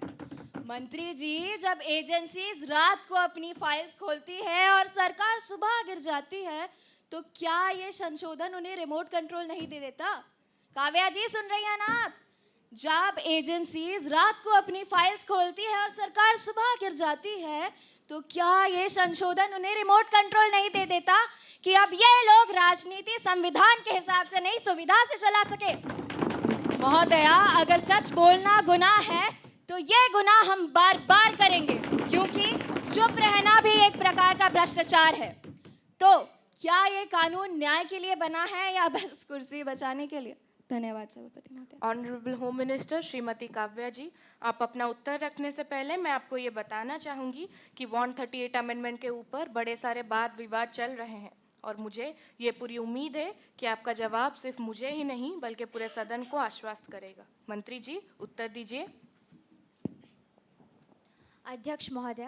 मंत्री जी, जब एजेंसीज रात को अपनी फाइल्स खोलती है और सरकार सुबह गिर जाती है, तो क्या ये संशोधन उन्हें रिमोट कंट्रोल नहीं दे देता? काव्या जी, सुन रही हैं ना आप? जब एजेंसीज रात को अपनी फाइल्स खोलती है और सरकार सुबह गिर जाती है, तो क्या ये संशोधन उन्हें रिमोट कंट्रोल नहीं दे देता कि अब ये लोग राजनीति संविधान के हिसाब से नहीं, सुविधा से चला सके? महोदया, अगर सच बोलना गुनाह है तो ये गुनाह हम बार बार करेंगे, क्योंकि चुप रहना भी एक प्रकार का भ्रष्टाचार है। तो क्या ये कानून न्याय के लिए बना है या बस कुर्सी बचाने के लिए? धन्यवाद सभापति महोदय। Honourable home minister Shrimati Kavya ji, आप अपना उत्तर रखने से पहले मैं आपको ये बताना चाहूँगी कि 138 अमेंडमेंट के ऊपर बड़े सारे वाद विवाद चल रहे हैं और मुझे ये पूरी उम्मीद है कि आपका जवाब सिर्फ मुझे ही नहीं बल्कि पूरे सदन को आश्वस्त करेगा। मंत्री जी, उत्तर दीजिए। अध्यक्ष महोदय,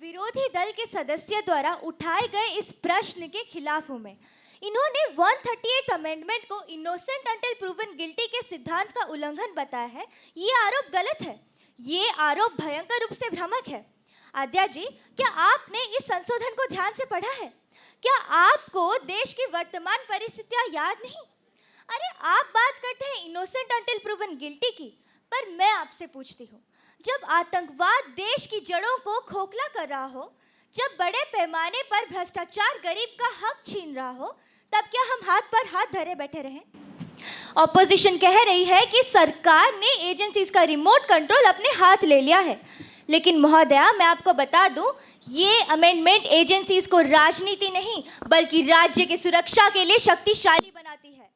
विरोधी दल के सदस्य द्वारा उठाए गए इस प्रश्न के खिलाफ हूं मैं। इन्होंने 138 अमेंडमेंट को इनोसेंट अंटिल प्रूवन गिल्टी के सिद्धांत का उल्लंघन बताया है। ये आरोप गलत है, ये आरोप भयंकर रूप से भ्रामक है। आद्या जी, क्या आपने इस संशोधन को ध्यान से पढ़ा है? क्या आपको देश की वर्तमान परिस्थितियां याद नहीं? अरे, आप बात करते हैं इनोसेंट अंटिल प्रूवन गिल्टी की, पर मैं आपसे पूछती हूँ, जब आतंकवाद देश की जड़ों को खोखला कर रहा हो, जब बड़े पैमाने पर भ्रष्टाचार गरीब का हक छीन रहा हो, तब क्या हम हाथ पर हाथ धरे बैठे रहें? ऑपोजिशन कह रही है कि सरकार ने एजेंसीज का रिमोट कंट्रोल अपने हाथ ले लिया है, लेकिन महोदया, मैं आपको बता दूं, ये अमेंडमेंट एजेंसीज को राजनीति नहीं बल्कि राज्य की सुरक्षा के लिए शक्तिशाली बनाती है।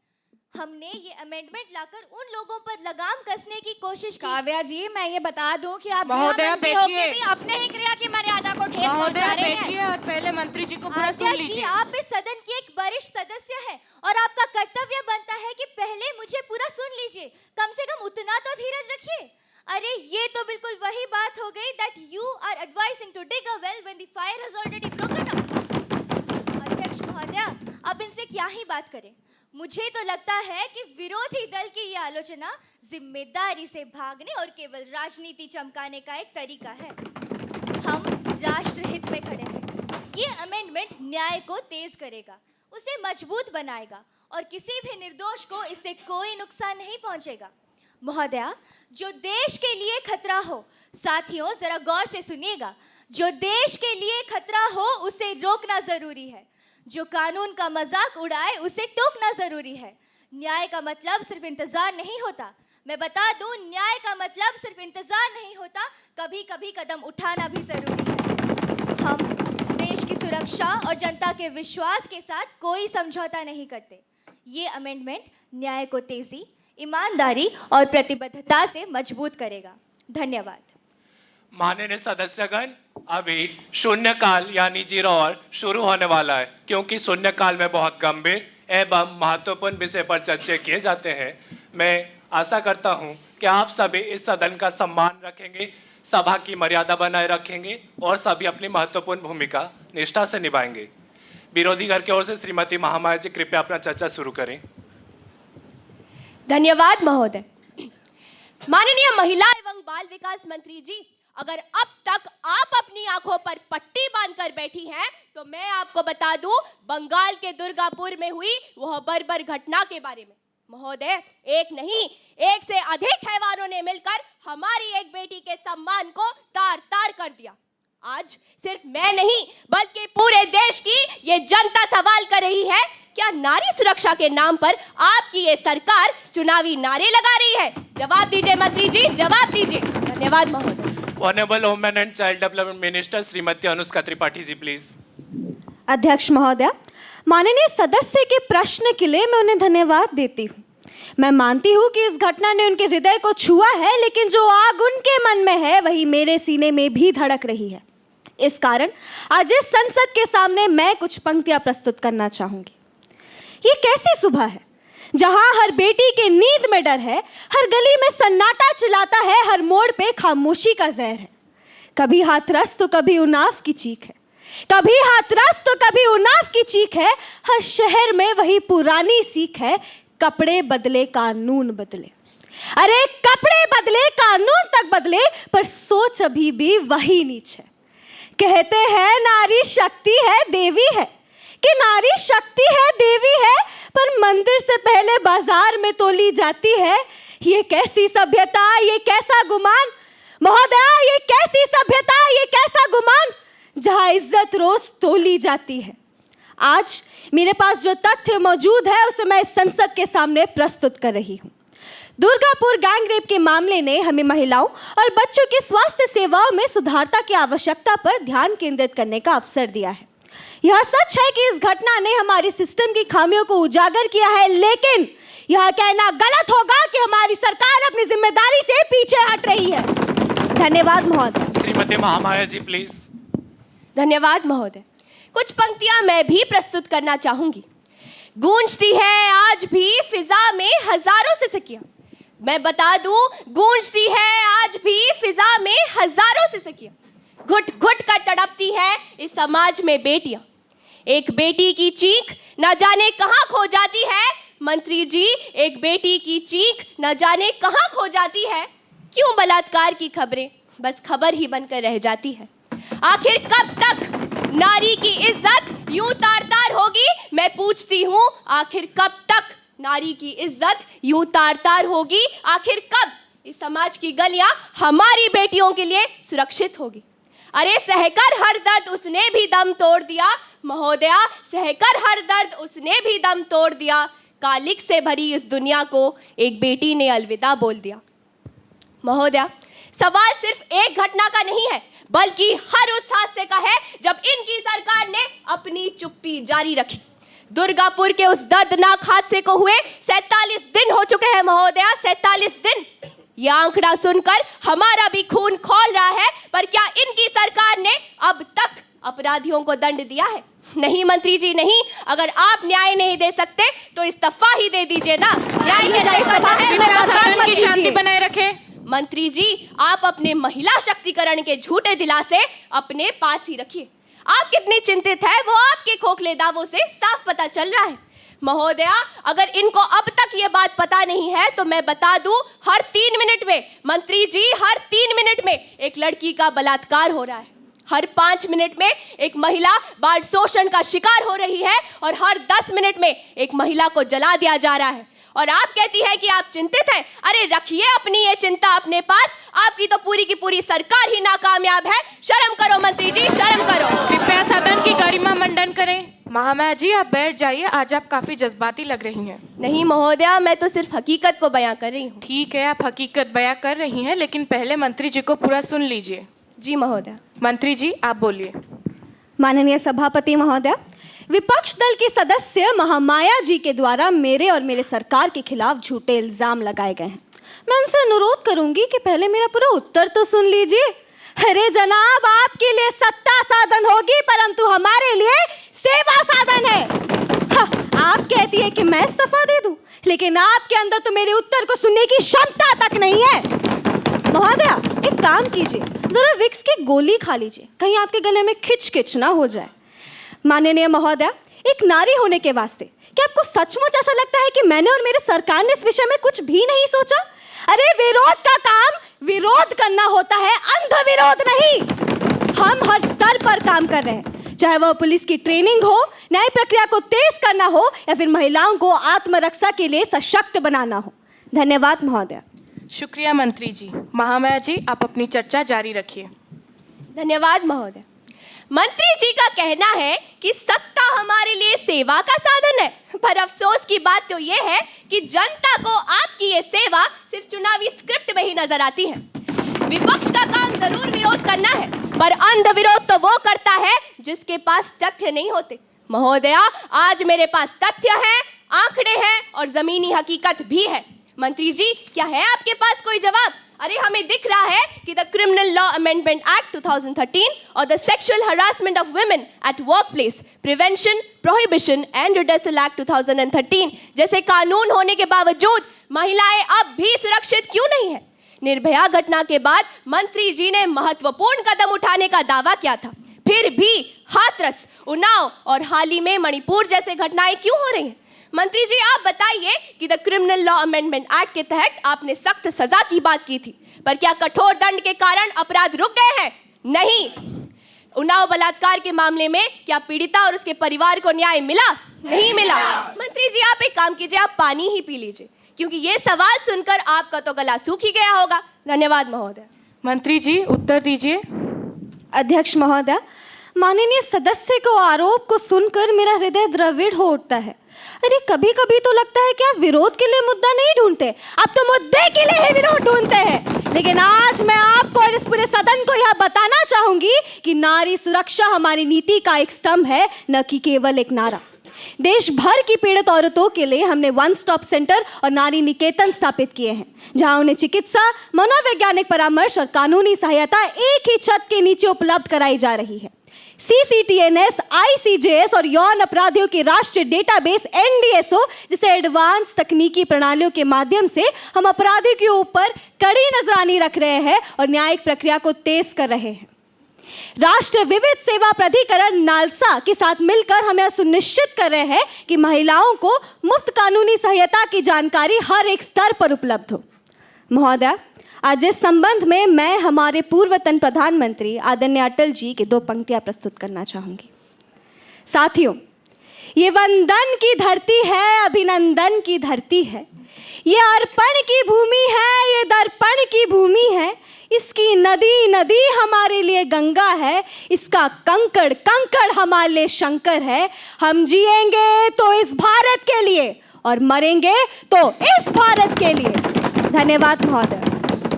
हमने ये अमेंडमेंट लाकर उन लोगों पर लगाम कसने की कोशिश की। काव्या जी, मैं ये बता दूं कि आप महोदया, गृहमंत्री होके बैठिए। भी अपने ही गृह की मर्यादा को ठेस पहुंचा रहे हैं। बैठिए और पहले मंत्री जी को पूरा सुन अध्यक्ष जी, लीजिए। आप इस सदन की एक वरिष्ठ सदस्य है और आपका कर्तव्य बनता है कि पहले मुझे पूरा सुन लीजिए। कम से कम उतना तो धीरज रखिए। अरे ये तो बिल्कुल वही बात हो गई that you are advising to dig a well when the fire has already broken up। अध्यक्ष महोदया, अब इनसे क्या ही बात करें। मुझे तो लगता है कि विरोधी दल की ये आलोचना जिम्मेदारी से भागने और केवल राजनीति चमकाने का एक तरीका है। हम राष्ट्रहित में खड़े हैं। ये अमेंडमेंट न्याय को तेज करेगा, उसे मजबूत बनाएगा और किसी भी निर्दोष को इससे कोई नुकसान नहीं पहुंचेगा। महोदया, जो देश के लिए खतरा हो, साथियों जरा गौर से सुनिएगा, जो देश के लिए खतरा हो उसे रोकना जरूरी है। जो कानून का मजाक उड़ाए उसे टोकना जरूरी है। न्याय का मतलब सिर्फ इंतजार नहीं होता। मैं बता दूं, न्याय का मतलब सिर्फ इंतजार नहीं होता, कभी कभी कदम उठाना भी जरूरी है। हम देश की सुरक्षा और जनता के विश्वास के साथ कोई समझौता नहीं करते। ये अमेंडमेंट न्याय को तेजी, ईमानदारी और प्रतिबद्धता से मजबूत करेगा। धन्यवाद। माननीय सदस्यगण, अभी शून्यकाल यानी 0 आवर शुरू होने वाला है। क्योंकि शून्यकाल में बहुत गंभीर एवं महत्वपूर्ण विषय पर चर्चा किए जाते हैं, मैं आशा करता हूं कि आप सभी इस सदन का सम्मान रखेंगे, सभा की मर्यादा बनाए रखेंगे और सभी अपनी महत्वपूर्ण भूमिका निष्ठा से निभाएंगे। विरोधी घर की ओर से श्रीमती महामाया जी, कृपया अपना चर्चा शुरू करें। धन्यवाद महोदय। माननीय महिला एवं बाल विकास मंत्री जी, अगर अब तक आप अपनी आंखों पर पट्टी बांधकर बैठी हैं, तो मैं आपको बता दूं बंगाल के दुर्गापुर में हुई वह बर्बर घटना के बारे में। महोदय, एक नहीं, एक से अधिक हैवानों ने मिलकर हमारी एक बेटी के सम्मान को तार तार कर दिया। आज सिर्फ मैं नहीं बल्कि पूरे देश की ये जनता सवाल कर रही है, क्या नारी सुरक्षा के नाम पर आपकी ये सरकार चुनावी नारे लगा रही है? जवाब दीजिए मंत्री जी, जवाब दीजिए। धन्यवाद महोदय। Honourable women and child development minister Shrimati Anushka Tripathi ji, please. अध्यक्ष महोदय, माननीय सदस्य के प्रश्न के लिए मैं उन्हें धन्यवाद देती हूँ। मैं मानती हूँ कि इस घटना ने उनके हृदय को छुआ है, लेकिन जो आग उनके मन में है वही मेरे सीने में भी धड़क रही है। इस कारण आज इस संसद के सामने मैं कुछ पंक्तियां प्रस्तुत करना चाहूंगी। ये कैसी सुबह है जहां हर बेटी के नींद में डर है, हर गली में सन्नाटा चिल्लाता है, हर मोड़ पे खामोशी का जहर है। कभी हाथरस तो कभी उन्नाव की चीख है, कभी हाथरस तो कभी उन्नाव की चीख है। हर शहर में वही पुरानी सीख है, कपड़े बदले कानून बदले। अरे कपड़े बदले कानून तक बदले, पर सोच अभी भी वही नीच है। कहते हैं नारी शक्ति है देवी है, कि नारी शक्ति है देवी है, पर मंदिर से पहले बाजार में तोली जाती है। ये कैसी सभ्यता, ये कैसा गुमान महोदया, ये कैसी सभ्यता, ये कैसा गुमान, जहां इज्जत रोज तोली जाती है। आज मेरे पास जो तथ्य मौजूद है उसे मैं इस संसद के सामने प्रस्तुत कर रही हूँ। दुर्गापुर गैंग रेप के मामले ने हमें महिलाओं और बच्चों की स्वास्थ्य सेवाओं में सुधारता की आवश्यकता पर ध्यान केंद्रित करने का अवसर दिया है। यह सच है कि इस घटना ने हमारी सिस्टम की खामियों को उजागर किया है, लेकिन यह कहना गलत होगा कि हमारी सरकार अपनी जिम्मेदारी से पीछे हट रही है। धन्यवाद महोदय। श्रीमती महामाया जी, प्लीज। धन्यवाद महोदय। कुछ पंक्तियां मैं भी प्रस्तुत करना चाहूंगी। गूंजती है आज भी फिजा में हजारों से सखियां। मैं बता दूं, गूंजती है आज भी फिजा में हजारों से सखियां। घुट घुट कर तड़पती है इस समाज में बेटियां। एक बेटी की चीख न जाने कहां खो जाती है। मंत्री जी, एक बेटी की चीख न जाने कहां खो जाती है। क्यों बलात्कार की खबरें बस खबर ही बनकर रह जाती है। आखिर कब तक नारी की इज्जत यूं तार तार होगी? मैं पूछती हूँ, आखिर कब तक नारी की इज्जत यूं तार तार होगी? आखिर कब इस समाज की गलियां हमारी बेटियों के लिए सुरक्षित होगी? अरे सहकर हर दर्द उसने भी दम तोड़ दिया महोदया, सहकर हर दर्द उसने भी दम तोड़ दिया। कालिक से भरी इस दुनिया को एक बेटी ने अलविदा बोल दिया। महोदया, सवाल सिर्फ एक घटना का नहीं है, बल्कि हर उस हादसे का है जब इनकी सरकार ने अपनी चुप्पी जारी रखी। दुर्गापुर के उस दर्दनाक हादसे को हुए 47 दिन हो चुके हैं महोदया, 47 दिन। ये आंकड़ा सुनकर हमारा भी खून खौल रहा है, पर क्या इनकी सरकार ने अब तक अपराधियों को दंड दिया है? नहीं मंत्री जी नहीं। अगर आप न्याय नहीं दे सकते तो इस्तीफा ही दे दीजिए ना। न्याय कैसे करना है? सदन की शांति बनाए रखें। मंत्री जी, आप अपने महिला शक्तिकरण के झूठे दिलासे अपने पास ही रखिए। आप कितनी चिंतित है वो आपके खोखले दावों से साफ पता चल रहा है। महोदया, अगर इनको अब तक ये बात पता नहीं है तो मैं बता दूं, हर 3 मिनट में, मंत्री जी, हर 3 मिनट में एक लड़की का बलात्कार हो रहा है। हर 5 मिनट में एक महिला बाल शोषण का शिकार हो रही है और हर 10 मिनट में एक महिला को जला दिया जा रहा है। और आप कहती है कि आप चिंतित हैं। अरे रखिए अपनी ये चिंता अपने पास। आपकी तो पूरी की पूरी सरकार ही नाकामयाब है। शर्म करो मंत्री जी, शर्म करो। कृपया सदन की गरिमा मंडन करें। महामाया जी, आप बैठ जाइए। आज आप काफी जज्बाती लग रही हैं। नहीं महोदया, मैं तो सिर्फ हकीकत को बयां कर रही हूँ। ठीक है, आप हकीकत बयां कर रही हैं, लेकिन पहले मंत्री जी को पूरा सुन लीजिए। जी महोदया। मंत्री जी, आप बोलिए। माननीय सभापति महोदय, विपक्ष दल के सदस्य महामाया जी के द्वारा मेरे और मेरे सरकार के खिलाफ झूठे इल्जाम लगाए गए हैं। मैं उनसे अनुरोध करूंगी कि पहले मेरा पूरा उत्तर तो सुन लीजिए। अरे जनाब, आपके लिए सत्ता साधन होगी, परंतु हमारे लिए सेवा साधन है। आप कहती है कि मैं इस्तीफा दे दूं, लेकिन आपके अंदर तो मेरे उत्तर को सुनने की क्षमता तक नहीं है। महोदया, एक काम कीजिए, जरा विक्स की गोली खा लीजिए, कहीं आपके गले में खिच ना हो जाए। माननीय महोदया, एक नारी होने के वास्ते क्या आपको सचमुच ऐसा लगता है कि मैंने और मेरे सरकार ने इस विषय में कुछ भी नहीं सोचा? अरे विरोध का काम विरोध करना होता है, अंध विरोध नहीं। हम हर स्तर पर काम कर रहे हैं, चाहे वह पुलिस की ट्रेनिंग हो, न्याय प्रक्रिया को तेज करना हो या फिर महिलाओं को आत्मरक्षा के लिए सशक्त बनाना हो। धन्यवाद महोदया। शुक्रिया मंत्री जी। महामाया जी, आप अपनी चर्चा जारी रखिए। धन्यवाद महोदय। मंत्री जी का कहना है कि सत्ता हमारे लिए सेवा का साधन है, पर अफसोस की बात तो ये है कि जनता को आपकी ये सेवा सिर्फ चुनावी स्क्रिप्ट में ही नजर आती है। विपक्ष का काम जरूर विरोध करना है, पर अंध विरोध तो वो करता है जिसके पास तथ्य नहीं होते। महोदया, आज मेरे पास तथ्य है, आंकड़े हैं और जमीनी हकीकत भी है। मंत्री जी, क्या है आपके पास कोई जवाब? अरे हमें दिख रहा है कि the criminal law amendment act 2013 और the sexual harassment of women at workplace prevention prohibition and redressal act 2013 जैसे कानून होने के बावजूद महिलाएं अब भी सुरक्षित क्यों नहीं है? निर्भया घटना के बाद मंत्री जी ने महत्वपूर्ण कदम उठाने का दावा किया था, फिर भी हाथरस, उन्नाव और हाल ही में मणिपुर जैसे घटनाएं क्यों हो रही हैं? मंत्री जी, आप बताइए कि the criminal law amendment act के तहत आपने सख्त सजा की बात की थी, पर क्या कठोर दंड के कारण अपराध रुक गए हैं? नहीं। उन्नाव बलात्कार के मामले में क्या पीड़िता और उसके परिवार को न्याय मिला? नहीं मिला। मंत्री जी, आप एक काम कीजिए, आप पानी ही पी लीजिए, क्योंकि ये सवाल सुनकर आपका तो गला सूख ही गया होगा। धन्यवाद महोदय। मंत्री जी, उत्तर दीजिए। अध्यक्ष महोदय, माननीय सदस्य को आरोप को सुनकर मेरा हृदय द्रविड़ हो उठता है। अरे कभी कभी तो लगता है कि आप विरोध के लिए मुद्दा नहीं ढूंढते, आप तो मुद्दे के लिए ही विरोध ढूंढते हैं। लेकिन आज मैं आपको और इस पूरे सदन को यह बताना चाहूंगी कि नारी सुरक्षा हमारी नीति का एक स्तंभ है, न कि केवल एक नारा। देश भर की पीड़ित औरतों के लिए हमने वन स्टॉप सेंटर और नारी निकेतन स्थापित किए हैं, जहां उन्हें चिकित्सा, मनोवैज्ञानिक परामर्श और कानूनी सहायता एक ही छत के नीचे उपलब्ध कराई जा रही है। CCTNS, ICJS और यौन अपराधियों की राष्ट्रीय डेटाबेस NDSO जैसे एडवांस तकनीकी प्रणालियों के माध्यम से हम अपराधियों के ऊपर कड़ी नजरानी रख रहे हैं और न्यायिक प्रक्रिया को तेज कर रहे हैं। राष्ट्रीय विविध सेवा प्राधिकरण नालसा के साथ मिलकर हम यह सुनिश्चित कर रहे हैं कि महिलाओं को मुफ्त कानूनी सहायता की जानकारी हर एक स्तर पर उपलब्ध हो। महोदय, आज इस संबंध में मैं हमारे पूर्वतन प्रधानमंत्री आदरणीय अटल जी की 2 पंक्तियां प्रस्तुत करना चाहूंगी। साथियों, ये वंदन की धरती है, अभिनंदन की धरती है, ये अर्पण की भूमि है, ये दर्पण की भूमि है, इसकी नदी नदी हमारे लिए गंगा है, इसका कंकड़ कंकड़ हमारे लिए शंकर है। हम जिएंगे तो इस भारत के लिए और मरेंगे तो इस भारत के लिए। धन्यवाद महोदय।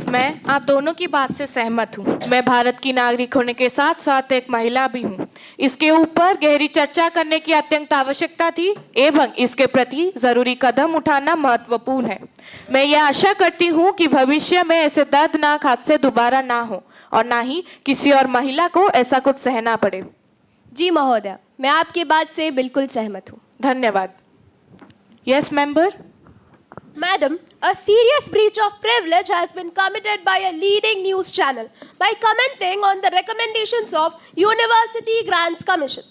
मैं आप दोनों की बात से सहमत हूँ। मैं भारत की नागरिक होने के साथ साथ एक महिला भी हूँ। इसके ऊपर गहरी चर्चा करने की अत्यंत आवश्यकता थी एवं इसके प्रति जरूरी कदम उठाना महत्वपूर्ण है। मैं यह आशा करती हूँ कि भविष्य में ऐसे दर्दनाक हादसे दोबारा ना हो और ना ही किसी और महिला को ऐसा कुछ सहना पड़े। जी महोदय, मैं आपकी बात से बिल्कुल सहमत हूँ। धन्यवाद। Yes member. Madam, a serious breach of privilege has been committed by a leading news channel by commenting on the recommendations of University Grants Commission.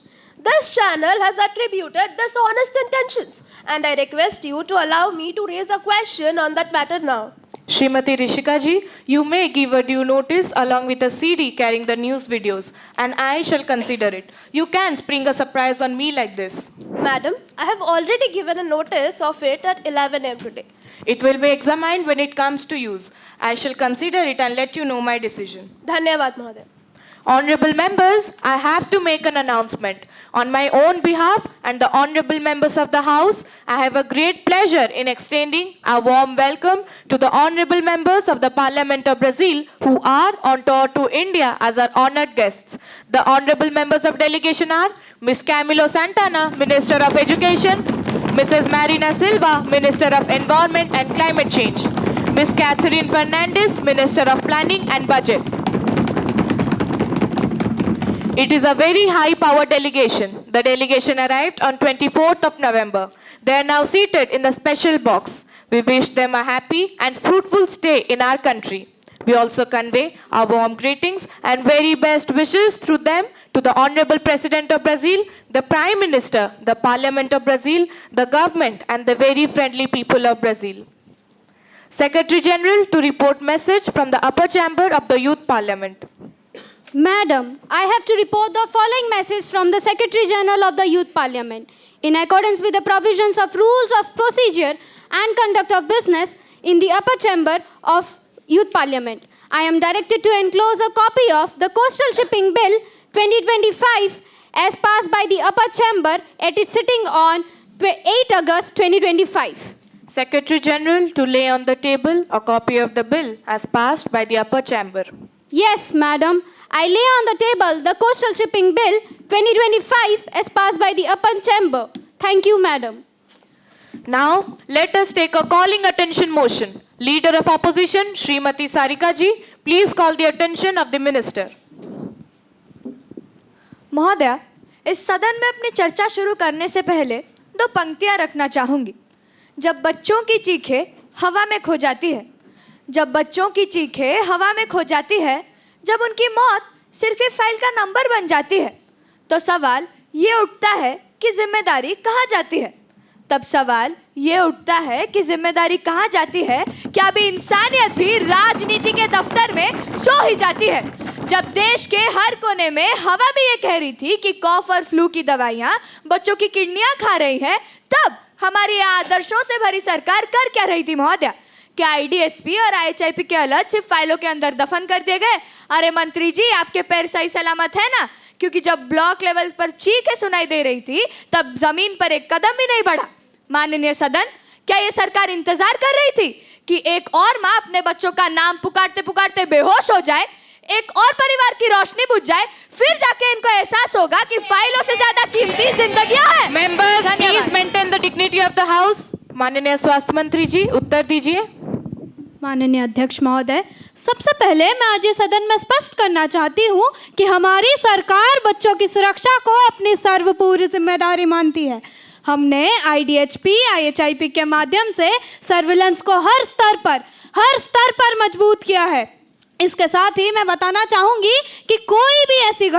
This channel has attributed dishonest intentions, and I request you to allow me to raise a question on that matter now. Srimati Rishika ji, you may give a due notice along with a CD carrying the news videos, and I shall consider it. You can't spring a surprise on me like this. Madam, I have already given a notice of it at 11 am today. It will be examined when it comes to use. I shall consider it and let you know my decision. Dhanyavad, Mahoday. Honorable members, I have to make an announcement. On my own behalf and the honorable members of the House, I have a great pleasure in extending a warm welcome to the honorable members of the Parliament of Brazil who are on tour to India as our honored guests. The honorable members of delegation are Ms. Camilo Santana, Minister of Education, Mrs. Marina Silva, Minister of Environment and Climate Change, Ms. Catherine Fernandez, Minister of Planning and Budget. It is a very high-powered delegation. The delegation arrived on 24th of November. They are now seated in the special box. We wish them a happy and fruitful stay in our country. We also convey our warm greetings and very best wishes through them to the Honorable President of Brazil, the Prime Minister, the Parliament of Brazil, the government, and the very friendly people of Brazil. Secretary General to report message from the upper chamber of the Youth Parliament. Madam, I have to report the following message from the Secretary General of the Youth Parliament. In accordance with the provisions of rules of procedure and conduct of business in the upper chamber of Youth Parliament, I am directed to enclose a copy of the Coastal Shipping Bill 2025 as passed by the upper chamber at its sitting on 8 August 2025. Secretary General to lay on the table a copy of the bill as passed by the upper chamber. Yes, Madam. I lay on the table the Coastal Shipping Bill 2025 as passed by the upper chamber. Thank you, Madam. Now, let us take a calling attention motion. Leader of Opposition, Srimati Sarika ji, please call the attention of the Minister. महोदया, इस सदन में अपनी चर्चा शुरू करने से पहले दो पंक्तियां रखना चाहूंगी। जब बच्चों की चीखें हवा में खो जाती है, जब बच्चों की चीखें हवा में खो जाती है, जब उनकी मौत सिर्फ एक फाइल का नंबर बन जाती है, तो सवाल ये उठता है कि जिम्मेदारी कहाँ जाती है। तब सवाल ये उठता है कि जिम्मेदारी कहाँ जाती है। क्या अभी इंसानियत भी राजनीति के दफ्तर में सो ही जाती है। जब देश के हर कोने में हवा भी ये कह रही थी कि कॉफ और फ्लू की दवाइयाँ बच्चों की किडनियाँ खा रही है, तब हमारी आदर्शों से भरी सरकार कर क्या रही थी महोदया। क्या आईडीएसपी और आईएचआईपी के अलर्ट सिर्फ फाइलों के अंदर दफन कर दिए गए। अरे मंत्री जी, आपके पैर सही सलामत है ना, क्योंकि जब ब्लॉक लेवल पर चीखें सुनाई दे रही थी तब जमीन पर एक कदम भी नहीं बढ़ा। माननीय सदन, क्या ये सरकार इंतजार कर रही थी कि एक और माँ अपने बच्चों का नाम पुकारते पुकारते बेहोश हो जाए, एक और परिवार की रोशनी बुझ जाए, फिर जाके इनको एहसास होगा कि फाइलों से ज्यादा कीमती जिंदगियां हैं। Members, please maintain the dignity of the House. माननीय स्वास्थ्य मंत्री जी, उत्तर दीजिए। माननीय अध्यक्ष महोदय, सबसे पहले मैं आज ये सदन में स्पष्ट करना चाहती हूँ कि हमारी सरकार बच्चों की सुरक्षा को अपनी सर्वपूर्ण जिम्मेदारी मानती है। हमने आईडीएचपी, आईएचआईपी के माध्यम से सर्विलेंस को हर स्तर पर मजबूत किया है। इसके साथ ही मैं बताना चाहूँगी कि कोई भी ऐसी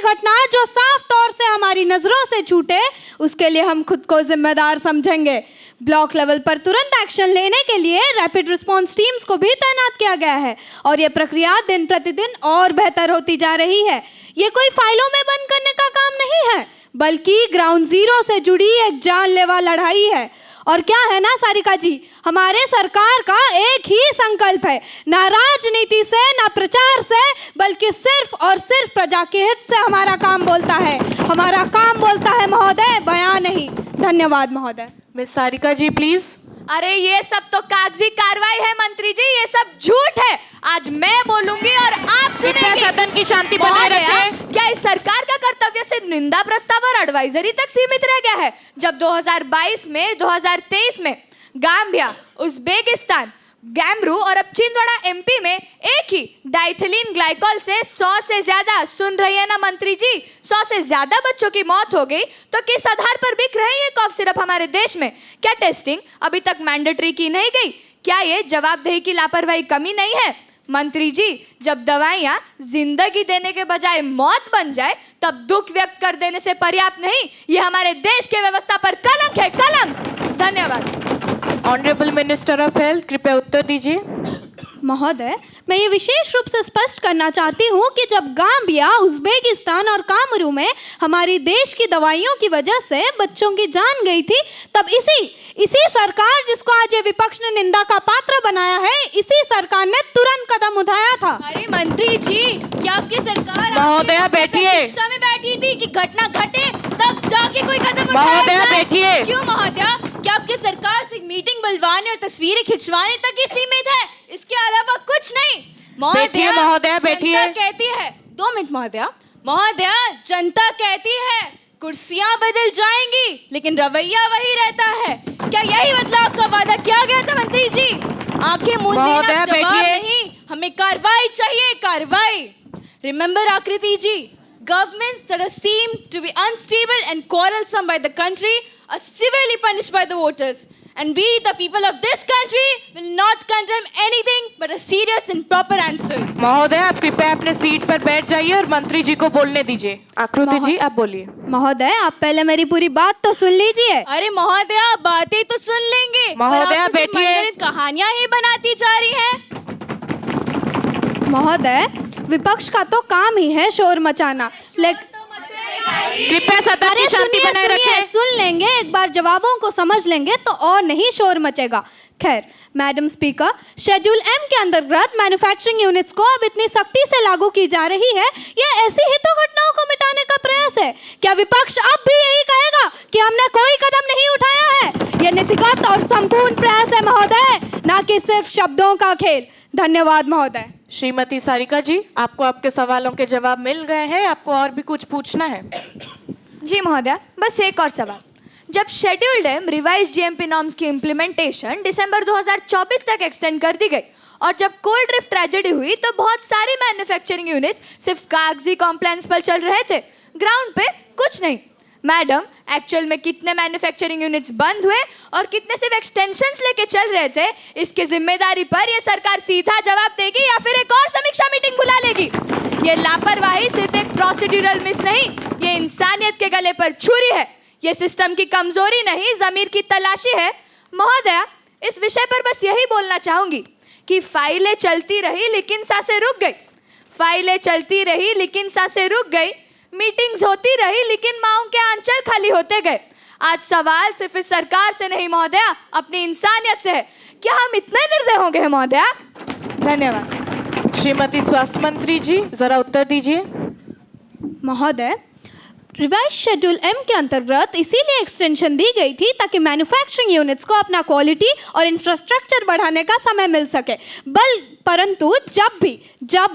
घटना जो साफ तौर से हमारी नज़रों से छूटे, उसके लिए हम खुद को जिम्मेदार समझेंगे। ब्लॉक लेवल पर तुरंत एक्शन लेने के लिए रैपिड रिस्पांस टीम्स को भी तैनात किया गया है और ये प्रक्रिया दिन प्रतिदिन और बेहतर होती जा रही है। ये कोई फाइलों में बंद करने का काम नहीं है, बल्कि ग्राउंड जीरो से जुड़ी एक जानलेवा लड़ाई है। और क्या है ना सारिका जी, हमारे सरकार का एक ही संकल्प है, ना राजनीति से ना प्रचार से, बल्कि सिर्फ और सिर्फ प्रजा के हित से हमारा काम बोलता है। हमारा काम बोलता है महोदय, बयान नहीं। धन्यवाद महोदय। Miss Sarika ji please. अरे ये सब तो कागजी कार्रवाई है मंत्री जी, ये सब झूठ है। आज मैं बोलूंगी और आप सुनेंगे। सदन की शांति बनाए रखें। क्या इस सरकार का कर्तव्य सिर्फ निंदा प्रस्ताव और एडवाइजरी तक सीमित रह गया है? जब 2022 में 2023 में गाम्बिया, उज्बेकिस्तान, गैमरू और अब छिंदवाड़ा एमपी में एक ही डाइथिलीन ग्लाइकॉल से 100 से ज्यादा, सुन रही है ना मंत्री जी, 100 से ज्यादा बच्चों की मौत हो गई, तो किस आधार पर बिक रही है कॉफ सिरप हमारे देश में? क्या टेस्टिंग अभी तक मैंडेटरी की नहीं गई? क्या ये जवाबदेही की लापरवाही कमी नहीं है? मंत्री जी, जब दवाइयाँ जिंदगी देने के बजाय मौत बन जाए तब दुख व्यक्त कर देने से पर्याप्त नहीं, ये हमारे देश के व्यवस्था पर कलंक है, कलंक। धन्यवाद। ऑनरेबल मिनिस्टर ऑफ हेल्थ, कृपया उत्तर दीजिए। महोदय, मैं ये विशेष रूप से स्पष्ट करना चाहती हूँ कि जब गाम्बिया, उज्बेकिस्तान और कामरू में हमारी देश की दवाइयों की वजह से बच्चों की जान गई थी, तब इसी सरकार जिसको आज ये विपक्ष ने निंदा का पात्र बनाया है, इसी सरकार ने तुरंत कदम उठाया था। अरे मंत्री जी, क्या आपकी सरकार महोदया बैठिए। कक्षा में बैठी थी कि घटना घटे तब जाके कोई कदम उठाया महोदया जाए? बैठिए। क्यों महोदया, क्या आपकी सरकार सिर्फ मीटिंग बुलवाने और तस्वीरें खिंचवाने तक ही सीमित है, इसके अलावा कुछ नहीं? बैठिए महोदया, बैठिए। जनता कहती है, 2 मिनट महोदया। महोदया, जनता कहती है कुर्सियां बदल जाएंगी लेकिन रवैया वही रहता है। क्या यही बदलाव का वादा किया गया था मंत्री जी? आंखें मूंद देना जवाब नहीं, हमें कार्रवाई चाहिए, कार्रवाई। रिमेंबर आकृति जी, governments that are seem to be unstable and quarrelsome by the country are severely punished by the voters. And we, the people of this country, will not condemn anything but a serious and proper answer. महोदय, आप कृपया अपने seat पर बैठ जाइए और मंत्री जी को बोलने दीजिए। आकृति जी, आप बोलिए। महोदय, आप पहले मेरी पूरी बात तो सुन लीजिए। अरे महोदया, बातें तो सुन लेंगे, महोदया बैठिए। कहानियां ही बनाती जा रही हैं। महोदय, विपक्ष का तो काम ही है शोर मचाना, लेकिन कृपया सदन की शांति बनाए रखें। सुन लेंगे, एक बार जवाबों को समझ लेंगे तो और नहीं शोर मचेगा। खैर, मैडम स्पीकर, शेड्यूल एम के अंतर्गत मैन्युफैक्चरिंग यूनिट्स को अब इतनी सख्ती से लागू की जा रही है, यह ऐसी ही तो घटनाओं को मिटाने का प्रयास है। क्या विपक्ष अब भी यही कहेगा कि हमने कोई कदम नहीं उठाया है? यह नीतिगत और संपूर्ण प्रयास है महोदय, ना कि सिर्फ शब्दों का खेल। धन्यवाद महोदय। श्रीमती सारिका जी, आपको आपके सवालों के जवाब मिल गए हैं, आपको और भी कुछ पूछना है? जी महोदया, बस एक और सवाल। जब scheduled M revise GMP norms की इम्प्लीमेंटेशन दिसंबर 2024 तक एक्सटेंड कर दी गई और जब कोल्ड ड्रिफ्ट ट्रेजेडी हुई तो बहुत सारी मैन्युफैक्चरिंग यूनिट्स सिर्फ कागजी कॉम्प्लायंस पर चल रहे थे, ग्राउंड पे कुछ नहीं। मैडम, एक्चुअल में कितने मैन्युफैक्चरिंग यूनिट्स बंद हुए और कितने सिर्फ एक्सटेंशंस लेके चल रहे थे, इसकी जिम्मेदारी पर यह सरकार सीधा जवाब देगी या फिर एक और समीक्षा मीटिंग बुला लेगी? ये लापरवाही सिर्फ एक प्रोसीड्यूरल मिस नहीं, ये इंसानियत के गले पर छुरी है, ये सिस्टम की कमजोरी नहीं, जमीर की तलाशी है। महोदया, इस विषय पर बस यही बोलना चाहूंगी कि फाइलें चलती रही लेकिन सांसें रुक गई, फाइलें चलती रही लेकिन सांसें रुक गई, मीटिंग्स होती रही लेकिन माओं के आंचल खाली होते गए। आज सवाल सिर्फ इस सरकार से नहीं महोदया, अपनी इंसानियत से है। क्या हम इतने निर्दय हो गए महोदया? धन्यवाद। श्रीमती स्वास्थ्य मंत्री जी, जरा उत्तर दीजिए। महोदय, रिवाइज शेड्यूल एम के अंतर्गत इसीलिए एक्सटेंशन दी गई थी ताकि मैन्युफैक्चरिंग यूनिट्स को अपना क्वालिटी और इंफ्रास्ट्रक्चर बढ़ाने का समय मिल सके। परंतु जब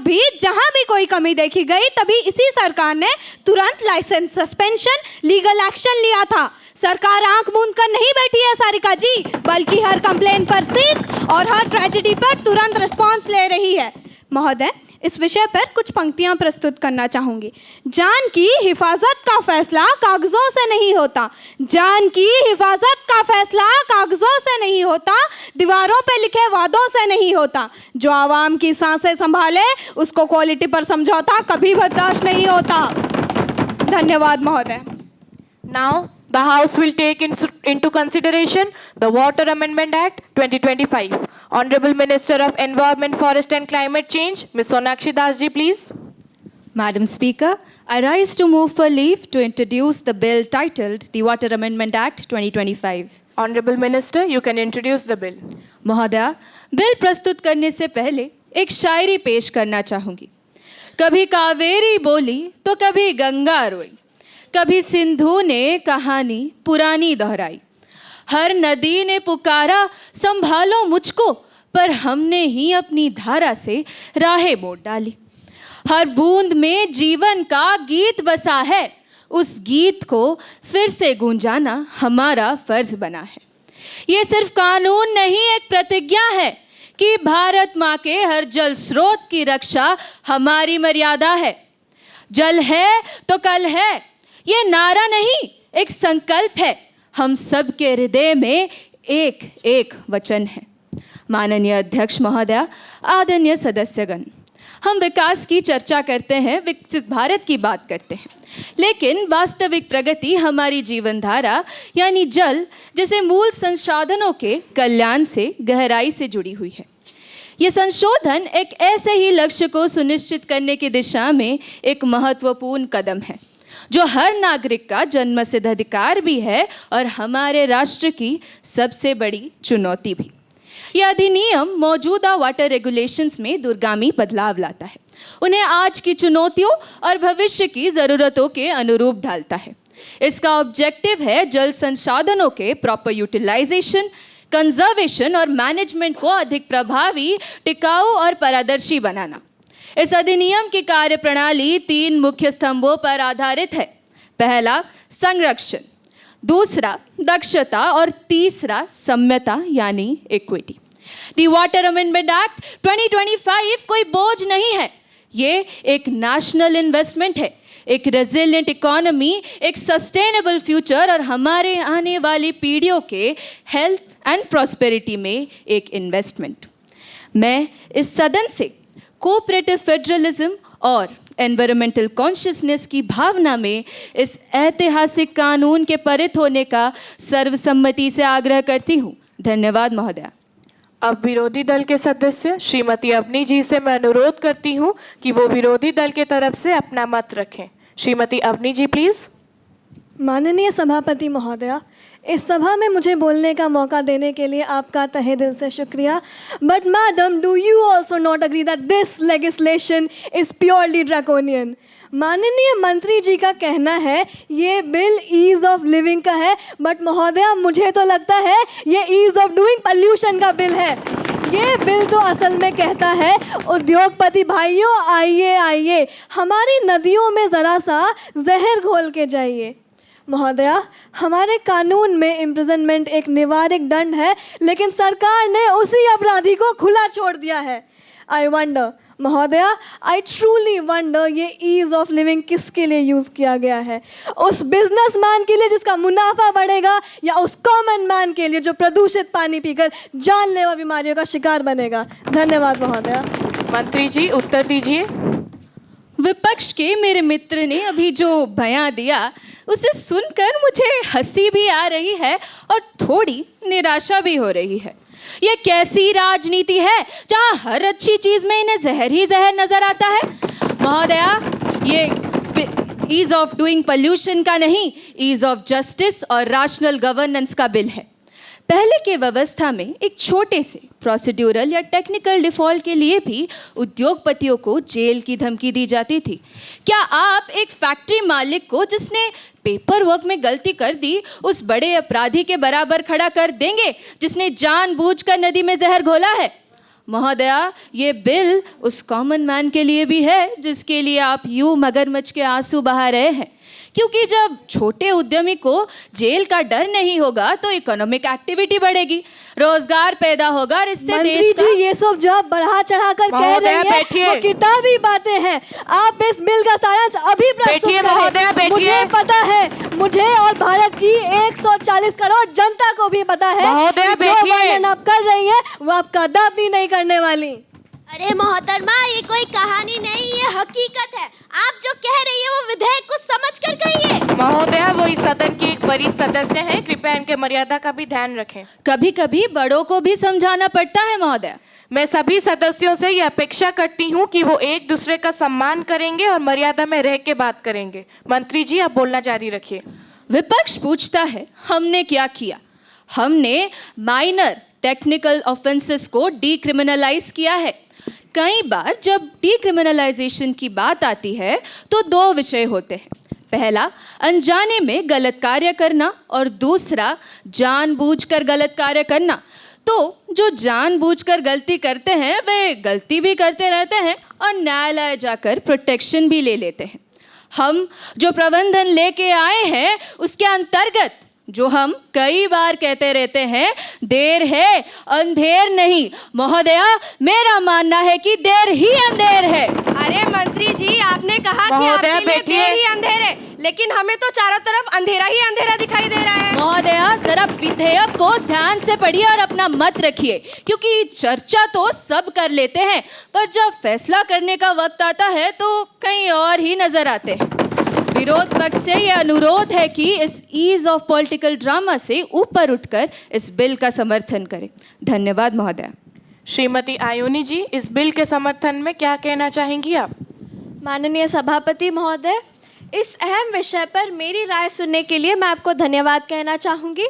भी जहां भी कोई कमी देखी गई तभी इसी सरकार ने तुरंत लाइसेंस सस्पेंशन, लीगल एक्शन लिया था। सरकार आंख मूंद कर नहीं बैठी है सारिका जी, बल्कि हर कंप्लेन पर सीख और हर ट्रेजेडी पर तुरंत रिस्पॉन्स ले रही है। महोदय, इस विषय पर कुछ पंक्तियां प्रस्तुत करना चाहूंगी। जान की हिफाजत का फैसला कागजों से नहीं होता, जान की हिफाजत का फैसला कागजों से नहीं होता, दीवारों पे लिखे वादों से नहीं होता। जो आवाम की सांसें संभाले उसको क्वालिटी पर समझौता कभी बर्दाश्त नहीं होता। धन्यवाद महोदय। Now the House will take into consideration the Water Amendment Act 2025. Honorable Minister of Environment, Forest and Climate Change, Ms. Sonakshi Das ji, please. Madam Speaker, I rise to move for leave to introduce the bill titled the Water Amendment Act 2025. Honorable Minister, you can introduce the bill. महोदया, bill प्रस्तुत करने से पहले एक शायरी पेश करना चाहूँगी। कभी कावेरी बोली तो कभी गंगा रोई, कभी सिंधु ने कहानी पुरानी दोहराई। हर नदी ने पुकारा संभालो मुझको, पर हमने ही अपनी धारा से राहें मोड़ डाली। हर बूंद में जीवन का गीत बसा है, उस गीत को फिर से गूंजाना हमारा फर्ज बना है। ये सिर्फ कानून नहीं, एक प्रतिज्ञा है कि भारत माँ के हर जल स्रोत की रक्षा हमारी मर्यादा है। जल है तो कल है, ये नारा नहीं, एक संकल्प है। हम सब के हृदय में एक एक वचन है। माननीय अध्यक्ष महोदया, आदरणीय सदस्यगण, हम विकास की चर्चा करते हैं, विकसित भारत की बात करते हैं, लेकिन वास्तविक प्रगति हमारी जीवन धारा यानी जल जैसे मूल संसाधनों के कल्याण से गहराई से जुड़ी हुई है। ये संशोधन एक ऐसे ही लक्ष्य को सुनिश्चित करने की दिशा में एक महत्वपूर्ण कदम है, जो हर नागरिक का जन्मसिद्ध अधिकार भी है और हमारे राष्ट्र की सबसे बड़ी चुनौती भी। यह अधिनियम मौजूदा वाटर रेगुलेशंस में दूरगामी बदलाव लाता है, उन्हें आज की चुनौतियों और भविष्य की ज़रूरतों के अनुरूप ढालता है। इसका ऑब्जेक्टिव है जल संसाधनों के प्रॉपर यूटिलाइजेशन, कंजर्वेशन और मैनेजमेंट को अधिक प्रभावी, टिकाऊ और पारदर्शी बनाना। इस अधिनियम की कार्यप्रणाली 3 मुख्य स्तंभों पर आधारित है। पहला, संरक्षण, दूसरा, दक्षता और तीसरा, सम्यता यानी equity. The water amendment act 2025 कोई बोझ नहीं है, ये एक नेशनल इन्वेस्टमेंट है, एक रेजिलिएंट इकोनॉमी, एक सस्टेनेबल फ्यूचर और हमारे आने वाली पीढ़ियों के हेल्थ एंड प्रॉस्पेरिटी में एक इन्वेस्टमेंट। मैं इस सदन से कोऑपरेटिव फेडरलिज्म और एनवायरमेंटल कॉन्शियसनेस की भावना में इस ऐतिहासिक कानून के पारित होने का सर्वसम्मति से आग्रह करती हूँ। धन्यवाद महोदया। अब विरोधी दल के सदस्य श्रीमती अवनी जी से मैं अनुरोध करती हूँ कि वो विरोधी दल के तरफ से अपना मत रखें। श्रीमती अवनी जी प्लीज़। माननीय सभापति महोदया, इस सभा में मुझे बोलने का मौका देने के लिए आपका तहे दिल से शुक्रिया। But madam, do you also not agree that this legislation is purely draconian? माननीय मंत्री जी का कहना है ये बिल ईज ऑफ लिविंग का है, बट महोदया मुझे तो लगता है ये ईज ऑफ डूइंग पॉल्यूशन का बिल है। ये बिल तो असल में कहता है उद्योगपति भाइयों आइए आइए, हमारी नदियों में ज़रा सा जहर घोल के जाइए। महोदया, हमारे कानून में इम्प्रिजनमेंट एक निवारक दंड है, लेकिन सरकार ने उसी अपराधी को खुला छोड़ दिया है। आई वंडर महोदया, आई ट्रूली वंडर ये ईज ऑफ लिविंग किसके लिए यूज़ किया गया है? उस बिजनेसमैन के लिए जिसका मुनाफा बढ़ेगा, या उस कॉमन मैन के लिए जो प्रदूषित पानी पीकर जानलेवा बीमारियों का शिकार बनेगा? धन्यवाद महोदया। मंत्री जी उत्तर दीजिए। विपक्ष के मेरे मित्र ने अभी जो बयान दिया उसे सुनकर मुझे हंसी भी आ रही है और थोड़ी निराशा भी हो रही है। ये कैसी राजनीति है जहां हर अच्छी चीज में इन्हें जहर ही जहर नजर आता है? महोदया, ये ईज ऑफ डूइंग पॉल्यूशन का नहीं, ईज ऑफ जस्टिस और रैशनल गवर्नेंस का बिल है। पहले के व्यवस्था में एक छोटे से प्रोसीड्यूरल या टेक्निकल डिफॉल्ट के लिए भी उद्योगपतियों को जेल की धमकी दी जाती थी। क्या आप एक फैक्ट्री मालिक को जिसने पेपर वर्क में गलती कर दी उस बड़े अपराधी के बराबर खड़ा कर देंगे जिसने जानबूझकर नदी में जहर घोला है? महोदया, ये बिल उस कॉमन मैन के लिए भी है जिसके लिए आप यूं मगरमच्छ के आंसू बहा रहे हैं, क्योंकि जब छोटे उद्यमी को जेल का डर नहीं होगा तो इकोनॉमिक एक्टिविटी बढ़ेगी, रोजगार पैदा होगा और इससे देश का... जी, ये सब जो आप बढ़ा चढ़ा कर कह रहे हैं वो किताबी बातें हैं। आप इस बिल का सारांश अभी प्रस्तुत करें। मुझे पता है, मुझे और भारत की 140 करोड़ जनता को भी पता है जो वर्णन आप कर रही हैं वो आप कदापि नहीं करने वाली। अरे मोहतरमा, ये कोई कहानी नहीं, ये हकीकत है। आप जो कह रही है वो विधेयक को समझ कर कहिए। महोदया, वो इस सदन की एक वरिष्ठ सदस्य हैं, कृपया इनके मर्यादा का भी ध्यान रखें। कभी कभी बड़ों को भी समझाना पड़ता है महोदया। मैं सभी सदस्यों से ये अपेक्षा करती हूँ कि वो एक दूसरे का सम्मान करेंगे और मर्यादा में रह के बात करेंगे। मंत्री जी, आप बोलना जारी रखिए। विपक्ष पूछता है हमने क्या किया? हमने माइनर टेक्निकल ऑफेंसेस को डीक्रिमिनलाइज किया है। कई बार जब डीक्रिमिनलाइजेशन की बात आती है तो 2 विषय होते हैं। पहला, अनजाने में गलत कार्य करना और दूसरा, जानबूझकर गलत कार्य करना। तो जो जानबूझकर गलती करते हैं वे गलती भी करते रहते हैं और न्यायालय जाकर प्रोटेक्शन भी ले लेते हैं। हम जो प्रबंधन लेके आए हैं उसके अंतर्गत जो हम कई बार कहते रहते हैं, देर है अंधेर नहीं। महोदया, मेरा मानना है कि देर ही अंधेर है। अरे मंत्री जी, आपने कहा कि आपके लिए देर ही अंधेर है, लेकिन हमें तो चारों तरफ अंधेरा ही अंधेरा दिखाई दे रहा है। महोदया, जरा विधेयक को ध्यान से पढ़िए और अपना मत रखिए, क्योंकि चर्चा तो सब कर लेते हैं पर जब फैसला करने का वक्त आता है तो कहीं और ही नजर आते हैं। विरोध पक्ष से यह अनुरोध है कि इस ईज ऑफ पॉलिटिकल ड्रामा से ऊपर उठकर इस बिल का समर्थन करें। धन्यवाद महोदया। श्रीमती आयोनी जी, इस बिल के समर्थन में क्या कहना चाहेंगी आप? माननीय सभापति महोदय, इस अहम विषय पर मेरी राय सुनने के लिए मैं आपको धन्यवाद कहना चाहूँगी।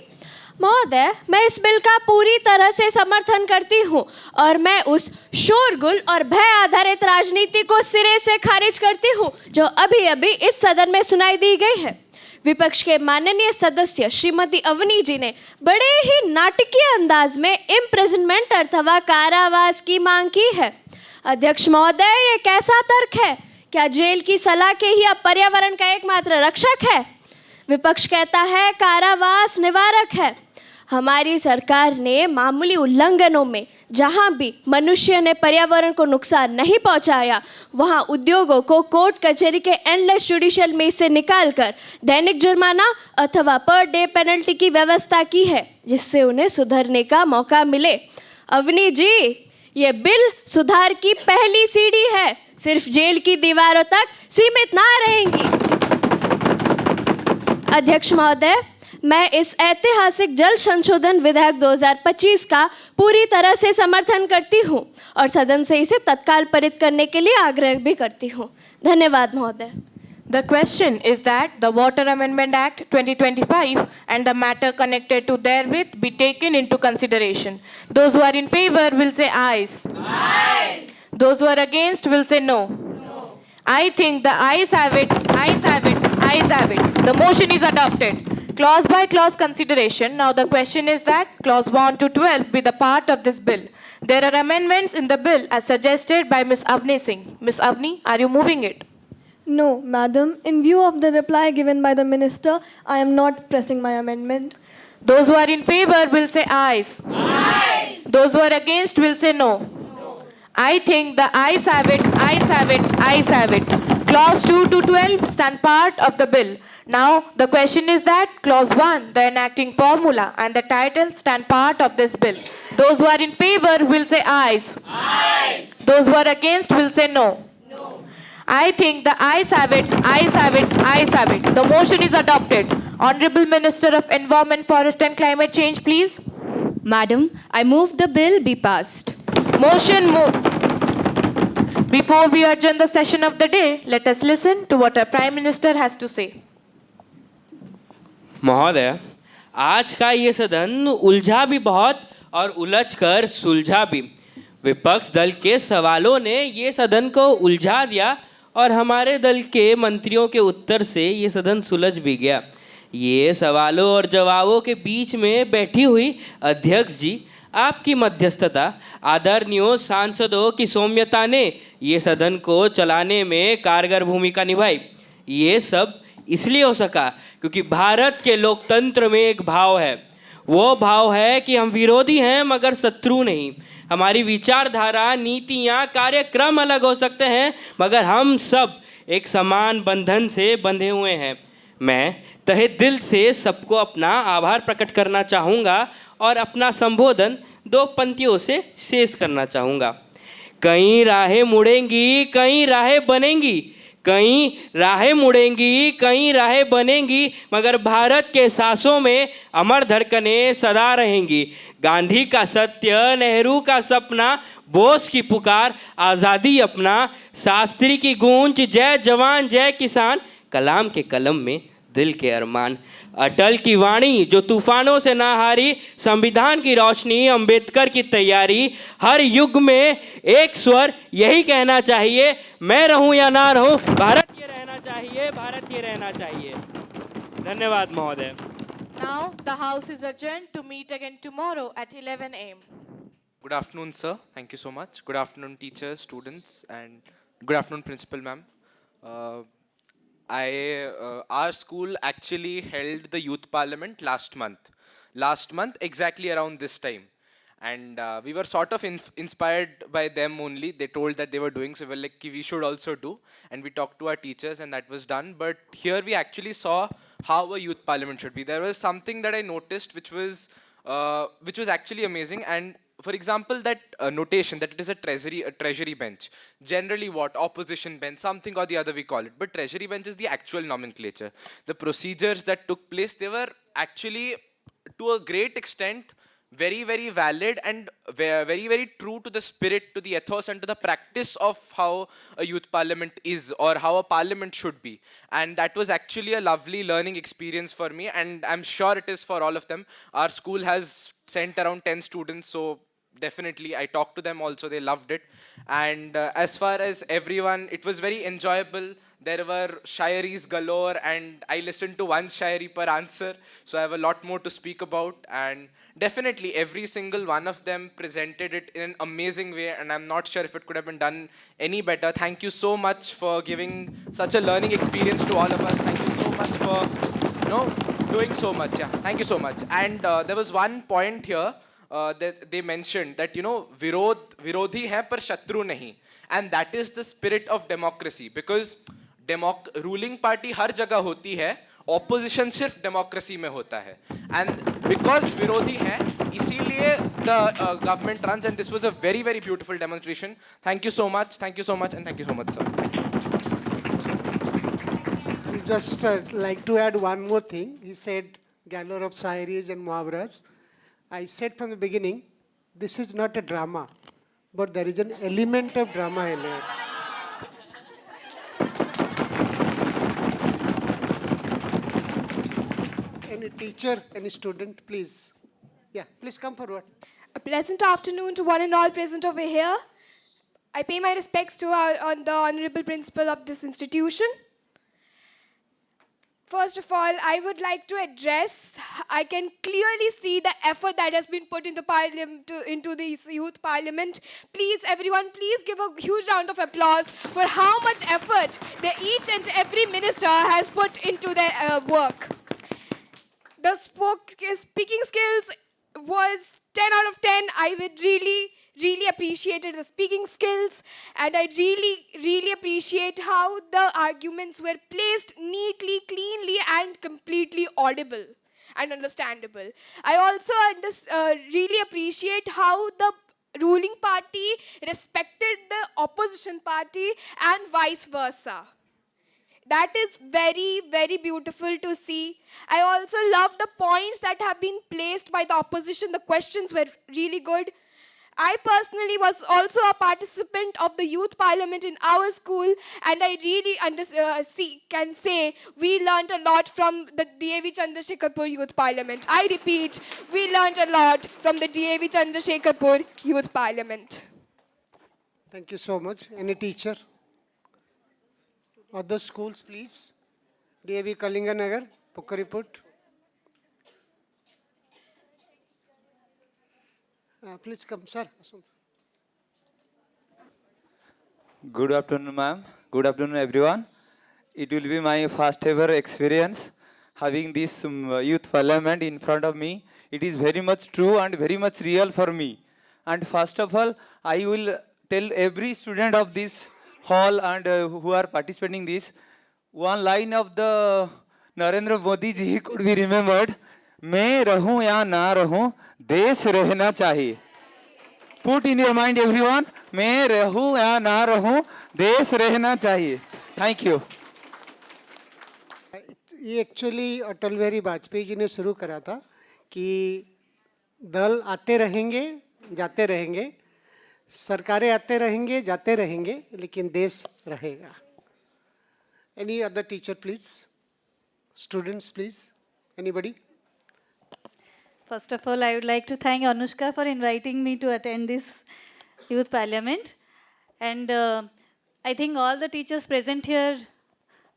महोदय, मैं इस बिल का पूरी तरह से समर्थन करती हूँ और मैं उस शोरगुल और भय आधारित राजनीति को सिरे से खारिज करती हूँ जो अभी अभी इस सदन में सुनाई दी गई है। विपक्ष के माननीय सदस्य श्रीमती अवनी जी ने बड़े ही नाटकीय अंदाज में इम्प्रिजनमेंट अथवा कारावास की मांग की है। अध्यक्ष महोदय, ये कैसा तर्क है? क्या जेल की सलाखें ही अब पर्यावरण का एकमात्र रक्षक है? विपक्ष कहता है कारावास निवारक है। हमारी सरकार ने मामूली उल्लंघनों में जहां भी मनुष्य ने पर्यावरण को नुकसान नहीं पहुंचाया, वहां उद्योगों को कोर्ट कचहरी के एंडलेस जुडिशियल में से निकालकर दैनिक जुर्माना अथवा पर डे पेनल्टी की व्यवस्था की है, जिससे उन्हें सुधरने का मौका मिले। अवनी जी, ये बिल सुधार की पहली सीढ़ी है, सिर्फ जेल की दीवारों तक सीमित ना रहेंगी। अध्यक्ष महोदय, मैं इस ऐतिहासिक जल संशोधन विधेयक 2025 का पूरी तरह से समर्थन करती हूँ और सदन से इसे तत्काल पारित करने के लिए आग्रह भी करती हूँ। धन्यवाद महोदय। The question is that the Water Amendment Act 2025 and the matter connected to therewith be taken into consideration. Those who are in favor will say ayes. Ayes. Those who are against will say no. No. I think the ayes have it, ayes have it, ayes have it. The motion is adopted. Clause by clause consideration. Now the question is that clause 1 to 12 be the part of this bill. There are amendments in the bill as suggested by Ms. Avni Singh. Ms. Avni, are you moving it? No, madam. In view of the reply given by the minister, I am not pressing my amendment. Those who are in favor will say ayes. Ayes. Those who are against will say no. No. I think the ayes have it, ayes have it, ayes have it. Clause 2 to 12 stand part of the bill. Now the question is that clause 1, the enacting formula, and the title stand part of this bill. Those who are in favor will say ayes. Ayes. Those who are against will say no. No. I think the ayes have it, ayes have it, ayes have it. The motion is adopted. Honorable Minister of Environment, Forest and Climate Change, please. Madam, I move the bill be passed. Motion moved. Before we adjourn the session of the day, let us listen to what our Prime Minister has to say. महोदय, आज का ये सदन उलझा भी बहुत और उलझकर सुलझा भी। विपक्ष दल के सवालों ने ये सदन को उलझा दिया और हमारे दल के मंत्रियों के उत्तर से ये सदन सुलझ भी गया। ये सवालों और जवाबों के बीच में बैठी हुई अध्यक्ष जी, आपकी मध्यस्थता, आदरणीय सांसदों की सौम्यता ने ये सदन को चलाने में कारगर भूमिका निभाई। ये सब इसलिए हो सका क्योंकि भारत के लोकतंत्र में एक भाव है। वो भाव है कि हम विरोधी हैं मगर शत्रु नहीं। हमारी विचारधारा, नीतियाँ, कार्यक्रम अलग हो सकते हैं मगर हम सब एक समान बंधन से बंधे हुए हैं। मैं तहे दिल से सबको अपना आभार प्रकट करना चाहूँगा और अपना संबोधन 2 पंक्तियों से शेष करना चाहूँगा। कई राहें मुड़ेंगी, कई राहें बनेंगी, कई राहें मुड़ेंगी, कई राहें बनेंगी, मगर भारत के सांसों में अमर धड़कनें सदा रहेंगी। गांधी का सत्य, नेहरू का सपना, बोस की पुकार, आज़ादी अपना, शास्त्री की गूंज, जय जवान जय किसान, कलाम के कलम में दिल के अरमान, अटल की वाणी जो तूफानों से ना हारी, संविधान की रोशनी, अंबेडकर की तैयारी, हर युग में एक स्वर यही कहना चाहिए, मैं रहूं या ना रहूं, भारत ये रहना चाहिए। चाहिए, भारतीय रहना चाहिए। धन्यवाद महोदय। Now the House is adjourned to meet again tomorrow at 11 a.m. Good afternoon, sir. Thank you so much. Good afternoon, teachers, students, and good afternoon, principal ma'am. Uh, our school actually held the youth parliament last month. Last month, exactly around this time. And we were sort of inspired by them only. They told that they were doing, so we were like, "Ki we should also do." And we talked to our teachers, and that was done. But here we actually saw how a youth parliament should be. There was something that I noticed which was actually amazing. And for example, that notation that it is a treasury bench. Generally, what opposition bench, something or the other we call it. But treasury bench is the actual nomenclature. The procedures that took place, they were actually, to a great extent, very, very valid and very, very true to the spirit, to the ethos, and to the practice of how a youth parliament is, or how a parliament should be. And that was actually a lovely learning experience for me, and I'm sure it is for all of them. Our school has sent around 10 students, so definitely I talked to them also, they loved it. And as far as everyone, it was very enjoyable. There were shairis galore, and I listened to one shairi per answer, so I have a lot more to speak about. And definitely every single one of them presented it in an amazing way, and I'm not sure if it could have been done any better. Thank you so much for giving such a learning experience to all of us. Thank you so much for doing so much. Yeah, thank you so much. And there was one point here that they mentioned that virodhi hai par shatru nahi, and that is the spirit of democracy, because ruling party हर जगह होती है, opposition सिर्फ democracy में होता है, and because विरोधी है इसीलिए the government runs, and this was a very, very beautiful demonstration. Thank you so much, thank you so much, and thank you so much, sir. Just like to add one more thing. He said galore of Sairis and Muhavras. I said from the beginning, this is not a drama, but there is an element of drama in it. Any teacher, any student, please. Yeah, please come forward. A pleasant afternoon to one and all present over here. I pay my respects to the Honorable Principal of this institution. First of all, I would like to address, I can clearly see the effort that has been put in the into this youth parliament. Please, everyone, please give a huge round of applause for how much effort each and every minister has put into their work. The speaking skills was 10 out of 10. I would really appreciated the speaking skills, and I really appreciate how the arguments were placed neatly, cleanly, and completely audible and understandable. I also really appreciate how the ruling party respected the opposition party and vice versa. That is very, very beautiful to see. I also love the points that have been placed by the opposition. The questions were really good. I personally was also a participant of the youth parliament in our school, and I really can say we learned a lot from the DAV Chandrasekharpur youth parliament. I repeat, we learned a lot from the DAV Chandrasekharpur youth parliament. Thank you so much. Any teacher? Other schools, please. DAV Kalinganagar, Pukariput. Please come, sir. Good afternoon, ma'am. Good afternoon, everyone. It will be my first ever experience having this youth parliament in front of me. It is very much true and very much real for me. And first of all, I will tell every student of this hall and who are participating this, one line of the Narendra Modi ji could be remembered. मैं रहूं या ना रहूं, देश रहना चाहिए. Put in your mind, everyone. मैं रहूं या ना रहूं, देश रहना चाहिए. Thank you. ये एक्चुअली अटल बिहारी वाजपेयी जी ने शुरू करा था कि दल आते रहेंगे, जाते रहेंगे, सरकारें आते रहेंगे, जाते रहेंगे, लेकिन देश रहेगा. Any other teacher, please? Students, please? Anybody? First of all, I would like to thank Anushka for inviting me to attend this youth parliament. And I think all the teachers present here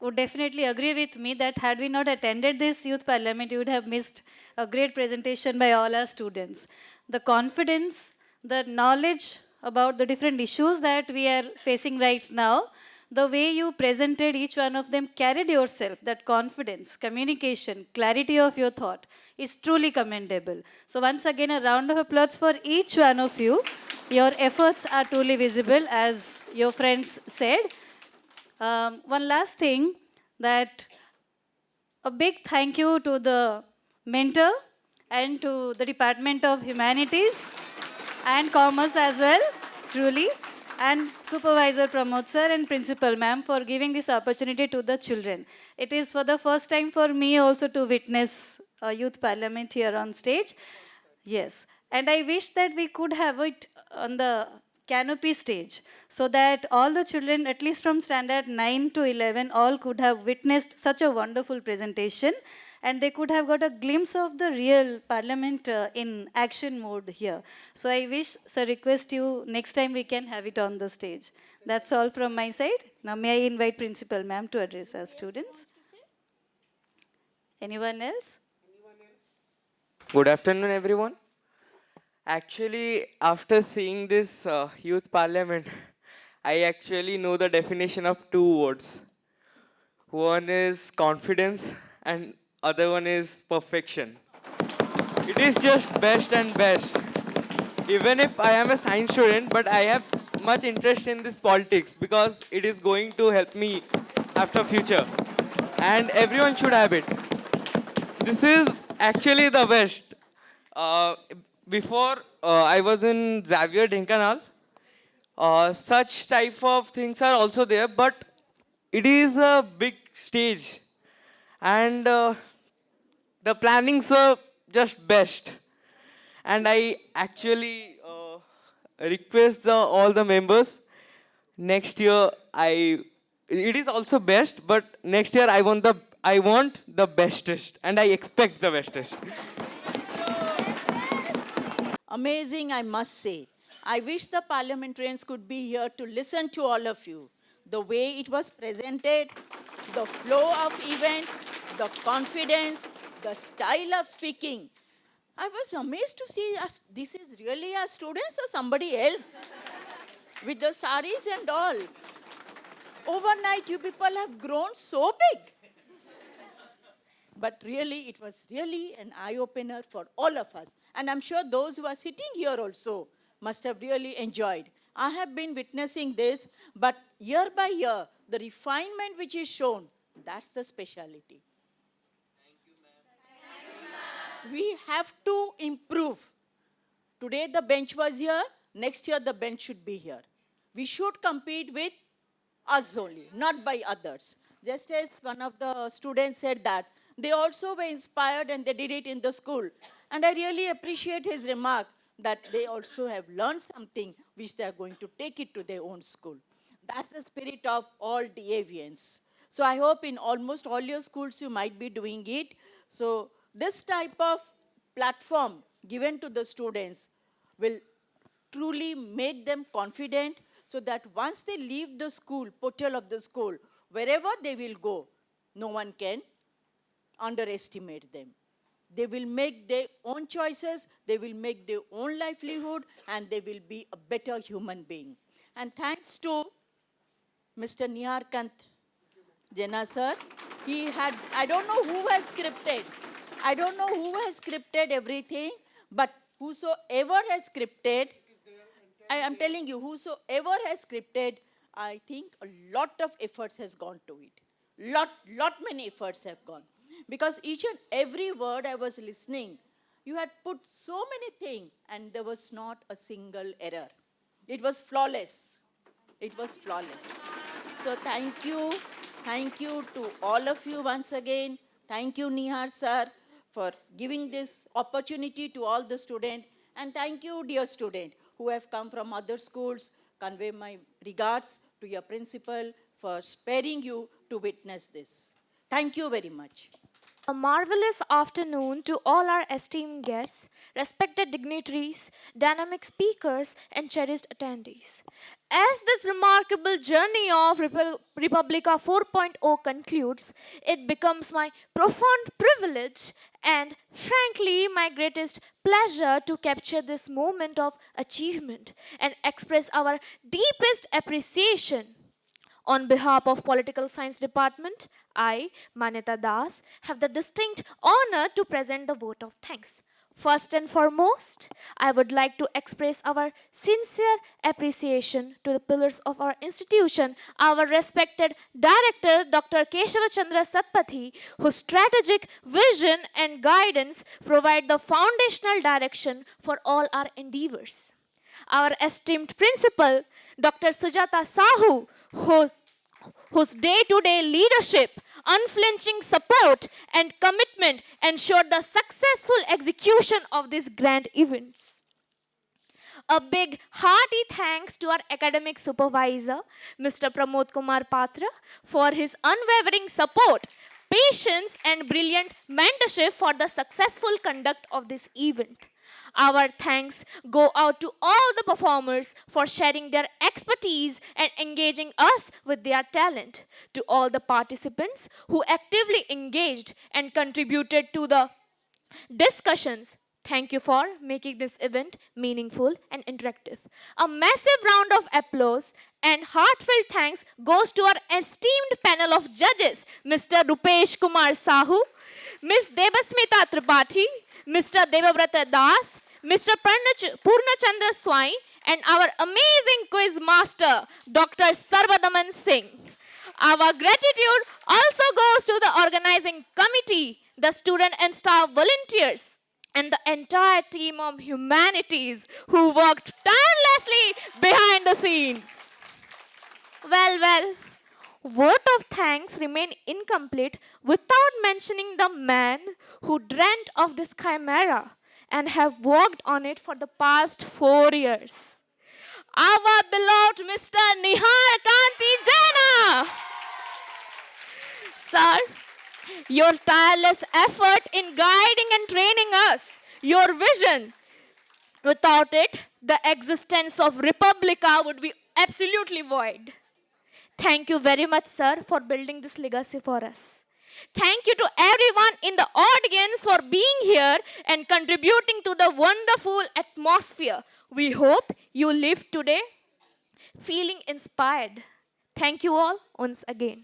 would definitely agree with me that had we not attended this youth parliament, you would have missed a great presentation by all our students. The confidence, the knowledge about the different issues that we are facing right now, the way you presented each one of them, carried yourself, that confidence, communication, clarity of your thought is truly commendable. So once again, a round of applause for each one of you. Your efforts are truly visible, as your friends said. One last thing, that a big thank you to the mentor and to the Department of Humanities and Commerce as well, truly, and Supervisor Pramod sir and Principal ma'am for giving this opportunity to the children. It is for the first time for me also to witness a youth parliament here on stage. Yes, and I wish that we could have it on the canopy stage so that all the children, at least from standard 9 to 11, all could have witnessed such a wonderful presentation and they could have got a glimpse of the real parliament in action mode here. So I wish, sir, request you next time we can have it on the stage. That's all from my side. Now may I invite Principal ma'am to address our students. Anyone else? Good afternoon, everyone. Actually, after seeing this youth parliament, I actually know the definition of two words. One is confidence and other one is perfection. It is just best and best. Even if I am a science student, but I have much interest in this politics because it is going to help me after future. And everyone should have it. This is actually the best. Before I was in Xavier Dhenkanal, such type of things are also there, but it is a big stage and the plannings are just best. And I actually request all the members, next year it is also best, but next year I want the bestest and I expect the bestest. Amazing, I must say. I wish the parliamentarians could be here to listen to all of you. The way it was presented, the flow of event, the confidence, the style of speaking. I was amazed to see this is really our students or somebody else with the saris and all. Overnight, you people have grown so big. But really, it was really an eye-opener for all of us. And I'm sure those who are sitting here also must have really enjoyed. I have been witnessing this, but year by year, the refinement which is shown, that's the speciality. Thank you, ma'am. We have to improve. Today the bench was here, next year the bench should be here. We should compete with us only, not by others. Just as one of the students said that, they also were inspired and they did it in the school. And I really appreciate his remark that they also have learned something which they are going to take it to their own school. That's the spirit of all DAVians. So I hope in almost all your schools you might be doing it. So this type of platform given to the students will truly make them confident so that once they leave the school, portal of the school, wherever they will go, no one can underestimate them. They will make their own choices, they will make their own livelihood, and they will be a better human being. And thanks to Mr. Nihar Kant Jena sir, he had, I don't know who has scripted everything, but whosoever has scripted, I am telling you, whosoever has scripted, I think a lot of efforts has gone to it. Many efforts have gone. Because each and every word I was listening, you had put so many things and there was not a single error. It was flawless. It was flawless. So thank you to all of you once again. Thank you, Nihar sir, for giving this opportunity to all the students. And thank you, dear student, who have come from other schools. Convey my regards to your principal for sparing you to witness this. Thank you very much. A marvelous afternoon to all our esteemed guests, respected dignitaries, dynamic speakers, and cherished attendees. As this remarkable journey of Republica 4.0 concludes, it becomes my profound privilege and, frankly, my greatest pleasure to capture this moment of achievement and express our deepest appreciation. On behalf of Political Science Department, I, Manyata Das, have the distinct honor to present the vote of thanks. First and foremost, I would like to express our sincere appreciation to the pillars of our institution, our respected Director, Dr. Keshava Chandra Satpathy, whose strategic vision and guidance provide the foundational direction for all our endeavors. Our esteemed Principal, Dr. Sujata Sahu, whose day-to-day leadership, unflinching support, and commitment ensured the successful execution of these grand events. A big hearty thanks to our academic supervisor, Mr. Pramod Kumar Patra, for his unwavering support, patience, and brilliant mentorship for the successful conduct of this event. Our thanks go out to all the performers for sharing their expertise and engaging us with their talent. To all the participants who actively engaged and contributed to the discussions, thank you for making this event meaningful and interactive. A massive round of applause and heartfelt thanks goes to our esteemed panel of judges, Mr. Rupesh Kumar Sahu, Ms. Debasmita Tripathi, Mr. Devabrata Das, Mr. Purnachandra Swai, and our amazing quiz master, Dr. Sarvadaman Singh. Our gratitude also goes to the organizing committee, the student and staff volunteers, and the entire team of humanities who worked tirelessly behind the scenes. Well, vote of thanks remain incomplete without mentioning the man who dreamt of this chimera and have worked on it for the past 4 years. Our beloved Mr. Nihar Kanti Jaina. Sir, your tireless effort in guiding and training us, your vision, without it, the existence of Republica would be absolutely void. Thank you very much, sir, for building this legacy for us. Thank you to everyone in the audience for being here and contributing to the wonderful atmosphere. We hope you leave today feeling inspired. Thank you all once again.